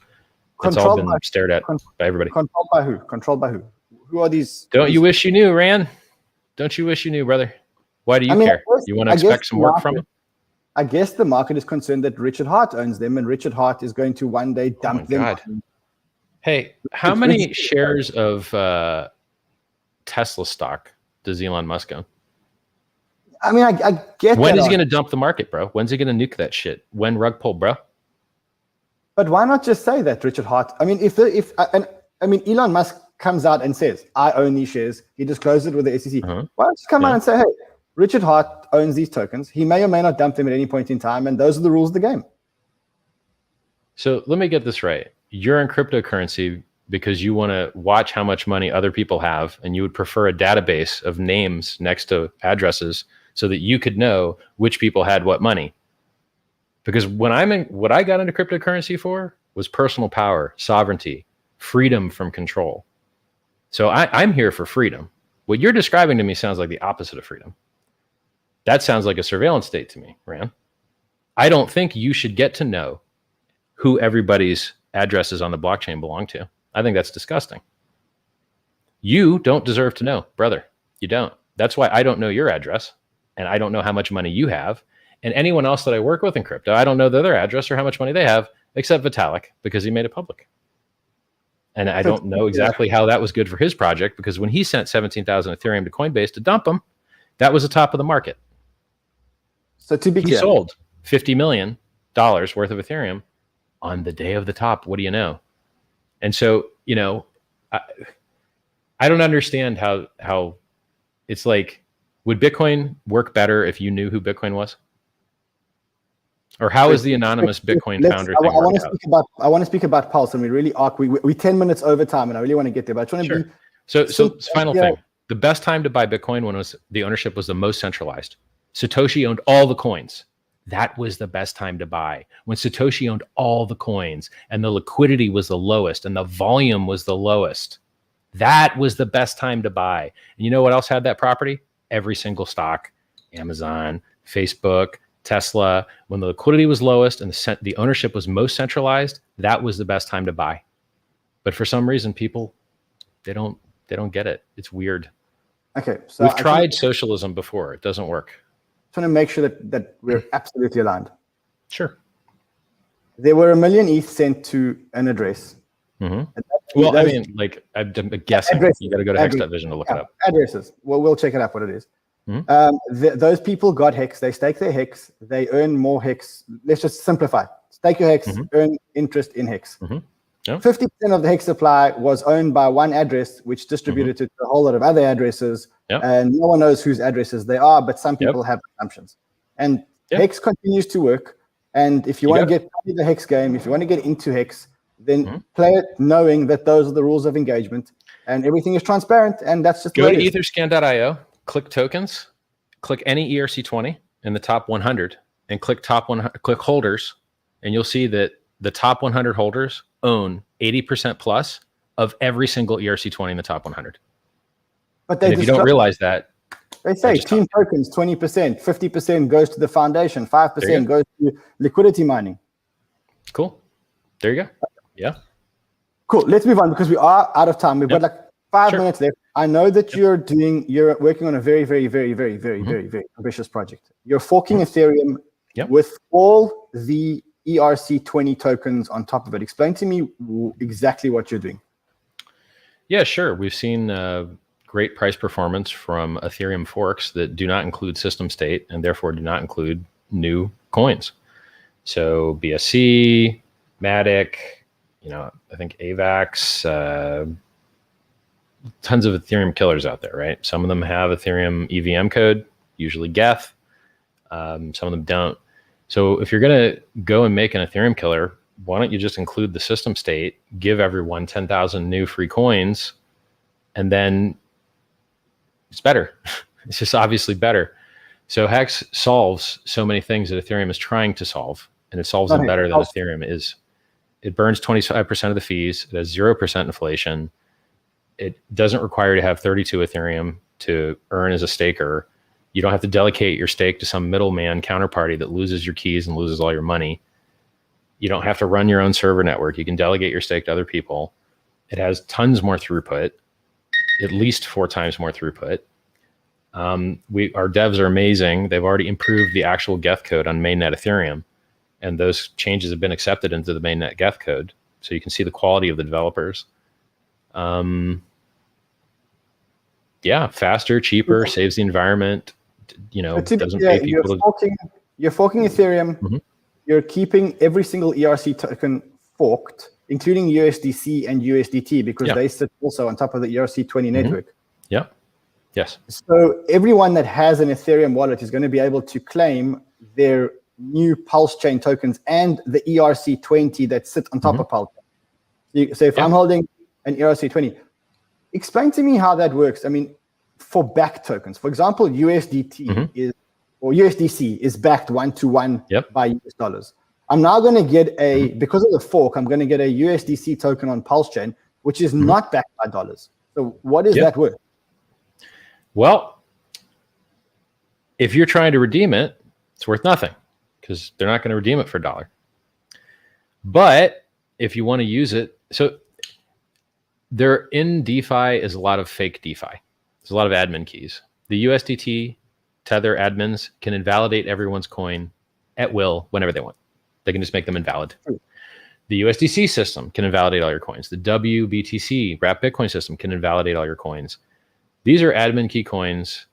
D: It's all been stared at by everybody.
B: Controlled by who? Controlled by who? Who are these?
D: Don't you wish you knew, Rand? Don't you wish you knew, brother? Why do you care? You want to expect some work from them?
B: I guess the market is concerned that Rchard owns them, and Rchard is going to one day dump them.
D: Hey, how many shares of Tesla stock does Elon Musk own?
B: I mean, I get
D: when is he going to dump the market, bro? When's he going to nuke that shit? When rug pull, bro?
B: But why not just say that Rchard? I mean, if Elon Musk comes out and says, I own these shares, he discloses it with the SEC. Why don't you come out and say, hey, Rchard owns these tokens. He may or may not dump them at any point in time, and those are the rules of the game.
D: So let me get this right. You're in cryptocurrency because you want to watch how much money other people have, and you would prefer a database of names next to addresses so that you could know which people had what money. Because what I got into cryptocurrency for was personal power, sovereignty, freedom from control. So I'm here for freedom. What you're describing to me sounds like the opposite of freedom. That sounds like a surveillance state to me, Ran. I don't think you should get to know who everybody's addresses on the blockchain belong to. I think that's disgusting. You don't deserve to know, brother. You don't. That's why I don't know your address, and I don't know how much money you have. And anyone else that I work with in crypto, I don't know their address or how much money they have, except Vitalik, because he made it public. And I don't know exactly how that was good for his project, because when he sent 17,000 Ethereum to Coinbase to dump them, that was the top of the market.
B: So to be
D: He
B: clear,
D: sold $50 million worth of Ethereum on the day of the top. What do you know? And so, you know, I don't understand how it's like, would Bitcoin work better if you knew who Bitcoin was? Or how is the anonymous Bitcoin founder thing worked out?
B: I want to speak about Pulse, and we're 10 minutes over time, and I really want to get there. But I just want to be
D: So final thing. The best time to buy Bitcoin when the ownership was the most centralized. Satoshi owned all the coins. That was the best time to buy. When Satoshi owned all the coins and the liquidity was the lowest and the volume was the lowest. That was the best time to buy. And you know what else had that property? Every single stock, Amazon, Facebook, Tesla. When the liquidity was lowest and the ownership was most centralized, that was the best time to buy. But for some reason, people, they don't get it. It's weird.
B: Okay, so
D: we've tried socialism before. It doesn't work.
B: I want to make sure that we're absolutely aligned.
D: Sure.
B: There were 1 million ETH sent to an address.
D: Mm-hmm. Well, I mean, like, I'm guessing. You got to go to Hex.vision to look it up.
B: Addresses. Well, we'll check it up what it is.
D: Mm-hmm.
B: Those people got Hex. They stake their Hex. They earn more Hex. Let's just simplify. Stake your Hex, earn interest in Hex.
D: Mm-hmm. Yep.
B: 50% of the Hex supply was owned by one address, which distributed to a whole lot of other addresses.
D: Yep.
B: And no one knows whose addresses they are, but some people have assumptions. And Hex continues to work. And if you want to get into the Hex game, if you want to get into Hex, then play it knowing that those are the rules of engagement and everything is transparent. And that's just
D: go to etherscan.io, click tokens, click any ERC20 in the top 100, and click click holders, and you'll see that the top 100 holders own 80% plus of every single ERC20 in the top 100. But if you don't realize that,
B: they say team tokens 20%, 50% goes to the foundation, 5% goes to liquidity mining.
D: Cool. There you go. Yeah.
B: Cool. Let's move on because we are out of time. We've got like 5 minutes left. I know that you're working on a very, very, very, very, very, very, very ambitious project. You're forking Ethereum with all the ERC20 tokens on top of it. Explain to me exactly what you're doing.
D: Yeah, sure. We've seen great price performance from Ethereum forks that do not include system state and therefore do not include new coins. So BSC, Matic, I think AVAX, tons of Ethereum killers out there, right? Some of them have Ethereum EVM code, usually Geth. Some of them don't. So if you're going to go and make an Ethereum killer, why don't you just include the system state, give everyone 10,000 new free coins, and then it's better. It's just obviously better. So Hex solves so many things that Ethereum is trying to solve, and it solves them better than Ethereum is. It burns 25% of the fees. It has 0% inflation. It doesn't require you to have 32 Ethereum to earn as a staker. You don't have to delegate your stake to some middleman counterparty that loses your keys and loses all your money. You don't have to run your own server network. You can delegate your stake to other people. It has tons more throughput, at least 4 times more throughput. Our devs are amazing. They've already improved the actual Geth code on mainnet Ethereum, and those changes have been accepted into the mainnet Geth code. So you can see the quality of the developers. Faster, cheaper, saves the environment. Doesn't pay people.
B: You're forking Ethereum. You're keeping every single ERC token forked, including USDC and USDT, because they sit also on top of the ERC20 network.
D: Yeah. Yes.
B: So everyone that has an Ethereum wallet is going to be able to claim their new Pulse chain tokens and the ERC20 that sit on top of Pulse. So if I'm holding an ERC20, explain to me how that works. I mean, for backed tokens, for example, USDT or USDC is backed 1-to-1 by US dollars. I'm now going to get because of the fork, I'm going to get a USDC token on Pulse chain. which is not backed by dollars. So what is that worth?
D: Well, if you're trying to redeem it, it's worth nothing because they're not going to redeem it for $1. But if you want to use it, so there in DeFi is a lot of fake DeFi. There's a lot of admin keys. The USDT Tether admins can invalidate everyone's coin at will whenever they want. They can just make them invalid. The USDC system can invalidate all your coins. The WBTC, Wrapped Bitcoin system, can invalidate all your coins. These are admin key coins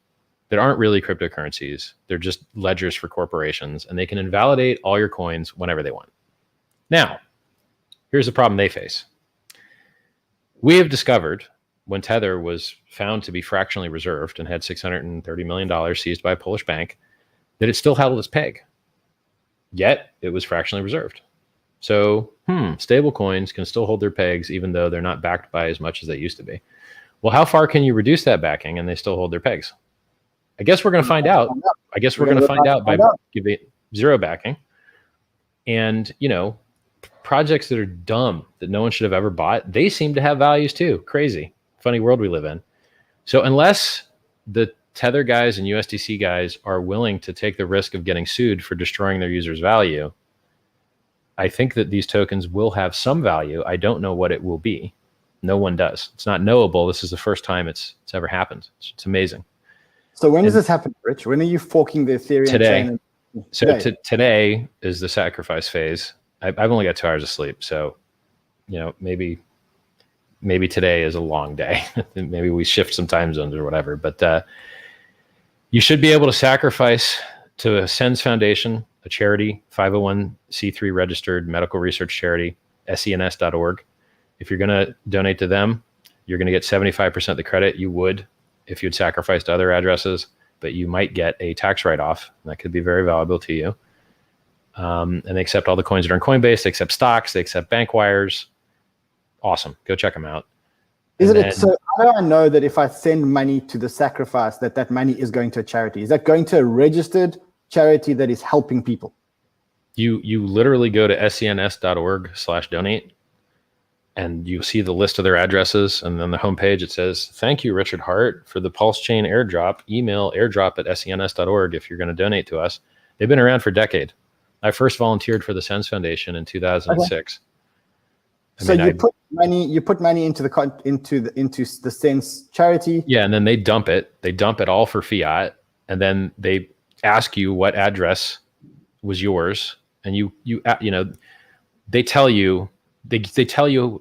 D: that aren't really cryptocurrencies. They're just ledgers for corporations, and they can invalidate all your coins whenever they want. Now, here's the problem they face. We have discovered when Tether was found to be fractionally reserved and had $630 million seized by a Polish bank, that it still held its peg. Yet it was fractionally reserved. So, stable coins can still hold their pegs even though they're not backed by as much as they used to be. Well, how far can you reduce that backing and they still hold their pegs? I guess we're going to find out. I guess we're going to find out by giving zero backing. And, you know, projects that are dumb that no one should have ever bought, they seem to have values too. Crazy. Funny world we live in. So unless the Tether guys and USDC guys are willing to take the risk of getting sued for destroying their users' value, I think that these tokens will have some value. I don't know what it will be. No one does. It's not knowable. This is the first time it's ever happened. It's amazing.
B: So when does this happen, Rich? When are you forking the Ethereum
D: chain?
B: Today.
D: So today is the sacrifice phase. I've only got 2 hours of sleep, so you know maybe today is a long day. Maybe we shift some time zones or whatever. But you should be able to sacrifice to a SENS Foundation, a charity, 501c3 registered medical research charity, SENS.org. If you're going to donate to them, you're going to get 75% of the credit you would if you'd sacrifice to other addresses, but you might get a tax write-off. That could be very valuable to you. And they accept all the coins that are in Coinbase. They accept stocks. They accept bank wires. Awesome. Go check them out.
B: So how do I know that if I send money to the sacrifice, that money is going to a charity? Is that going to a registered charity that is helping people?
D: You literally go to sens.org/donate, and you see the list of their addresses. And then the homepage, it says, "Thank you, Rchard Hart, for the Pulse Chain airdrop. Email airdrop@sens.org if you're going to donate to us." They've been around for a decade. I first volunteered for the SENS Foundation in 2006.
B: Okay. You put money into the SENS charity.
D: Yeah, and then they dump it. They dump it all for fiat, and then they ask you what address was yours, and you know, they tell you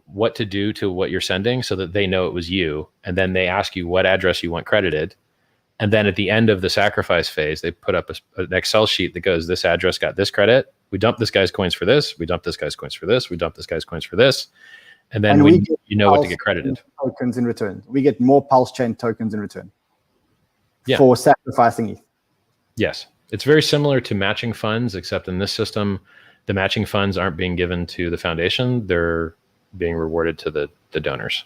D: what to do to what you're sending so that they know it was you, and then they ask you what address you want credited. And then at the end of the sacrifice phase, they put up an Excel sheet that goes, this address got this credit. We dumped this guy's coins for this. We dumped this guy's coins for this. We dumped this guy's coins for this. And then you know what to get credited.
B: Tokens in return. We get more Pulse Chain tokens in return
D: Yeah.
B: for sacrificing ETH.
D: Yes. It's very similar to matching funds, except in this system, the matching funds aren't being given to the foundation. They're being rewarded to the donors.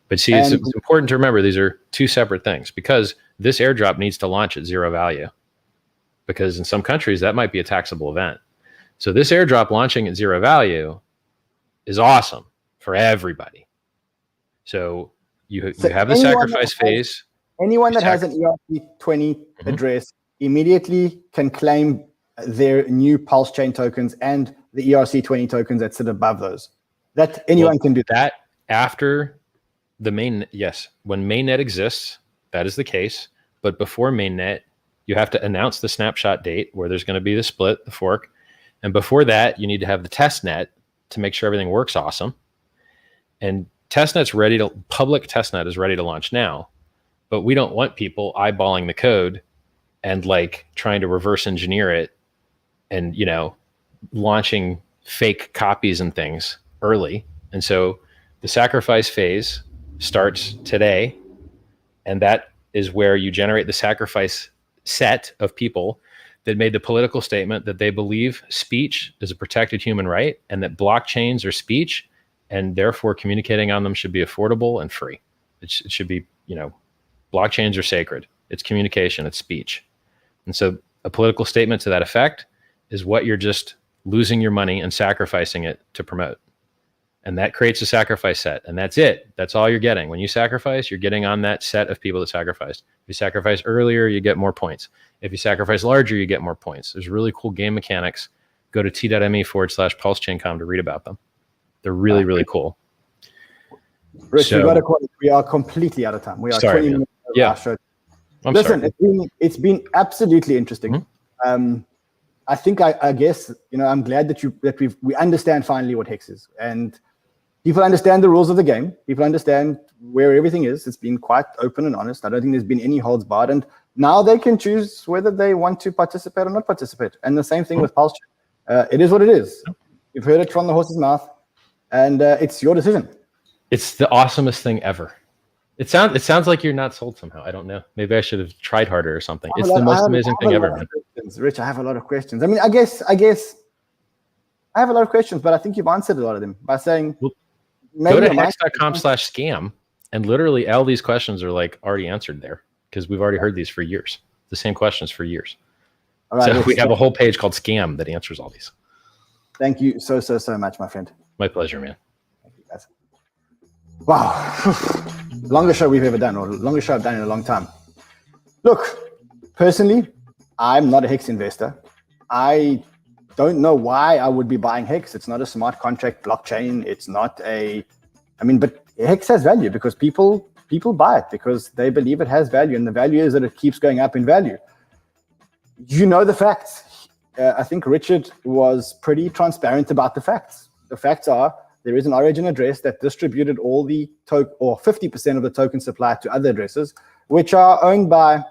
D: But see, it's important to remember these are two separate things, because this airdrop needs to launch at zero value, because in some countries that might be a taxable event. So this airdrop launching at zero value is awesome for everybody. So you have the sacrifice phase.
B: Anyone that has an ERC20 address immediately can claim their new Pulse Chain tokens and the ERC20 tokens that sit above those. That anyone can do
D: that after the main. Yes, when mainnet exists, that is the case. But before mainnet, you have to announce the snapshot date where there's going to be the split, the fork. And before that, you need to have the test net to make sure everything works awesome. And testnet's public testnet is ready to launch now, but we don't want people eyeballing the code and like trying to reverse engineer it and, you know, launching fake copies and things early. And so the sacrifice phase starts today, and that is where you generate the sacrifice set of people that made the political statement that they believe speech is a protected human right, and that blockchains are speech, and therefore communicating on them should be affordable and free. It should be, you know, blockchains are sacred. It's communication, it's speech. And so a political statement to that effect is what you're just losing your money and sacrificing it to promote. And that creates a sacrifice set. And that's it. That's all you're getting. When you sacrifice, you're getting on that set of people that sacrificed. If you sacrifice earlier, you get more points. If you sacrifice larger, you get more points. There's really cool game mechanics. Go to t.me/pulsechain.com to read about them. They're really, really cool.
B: Rich, we are completely out of time. We are 20 minutes over our show. Listen, it's been absolutely interesting. I think I guess, I'm glad that we understand finally what Hex is, and people understand the rules of the game. People understand where everything is. It's been quite open and honest. I don't think there's been any holds barred, and now they can choose whether they want to participate or not participate. And the same thing with Pulse Chain. It is what it is. You've heard it from the horse's mouth, and it's your decision. It's
D: the awesomest thing ever. It sounds like you're not sold somehow. I don't know. Maybe I should have tried harder or something. It's the most amazing thing ever, man.
B: Rich, I have a lot of questions. I mean, I guess I have a lot of questions, but I think you've answered a lot of them by saying,
D: go to hex.com/scam, and literally all these questions are like already answered there because we've already heard these for years. The same questions for years. All right, so we have a whole page called Scam that answers all these.
B: Thank you so much, my friend.
D: My pleasure, man.
B: Thank you, guys. Wow. Longest show we've ever done, or longest show I've done in a long time. Look, personally, I'm not a Hex investor. I don't know why I would be buying Hex. It's not a smart contract blockchain. It's not but Hex has value because people buy it because they believe it has value, and the value is that it keeps going up in value. You know the facts. I think Rchard was pretty transparent about the facts. The facts are there is an origin address that distributed all the 50% of the token supply to other addresses, which are owned by,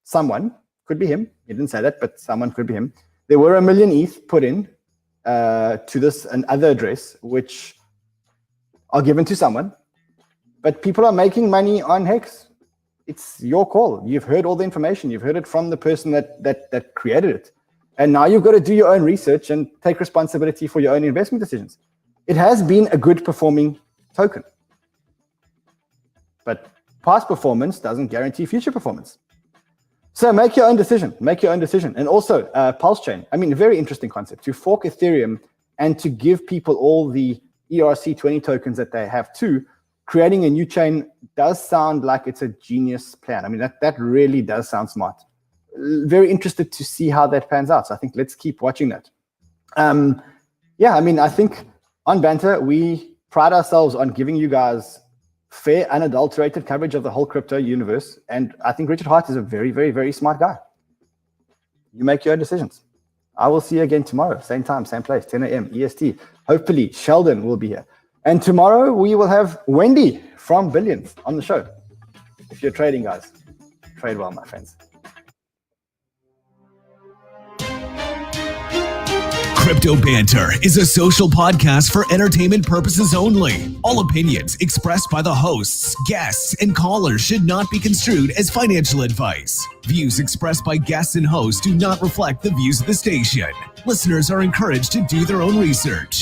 B: someone. Could be him. He didn't say that, but someone could be him. There were 1 million ETH put in to this another address, which are given to someone. But people are making money on Hex. It's your call. You've heard all the information. You've heard it from the person that created it. And now you've got to do your own research and take responsibility for your own investment decisions. It has been a good performing token. But past performance doesn't guarantee future performance. So make your own decision. Make your own decision. And also, Pulse Chain. I mean, a very interesting concept. To fork Ethereum and to give people all the ERC20 tokens that they have too, creating a new chain does sound like it's a genius plan. I mean, that really does sound smart. Very interested to see how that pans out. So I think let's keep watching that. I think on Banter, we pride ourselves on giving you guys fair, unadulterated coverage of the whole crypto universe. And I think Rchard Hart is a very, very, very smart guy. You make your own decisions. I will see you again tomorrow. Same time, same place, 10 a.m. EST. Hopefully, Sheldon will be here. And tomorrow, we will have Wendy from Billions on the show. If you're trading, guys, trade well, my friends.
F: Crypto Banter is a social podcast for entertainment purposes only. All opinions expressed by the hosts, guests, and callers should not be construed as financial advice. Views expressed by guests and hosts do not reflect the views of the station. Listeners are encouraged to do their own research.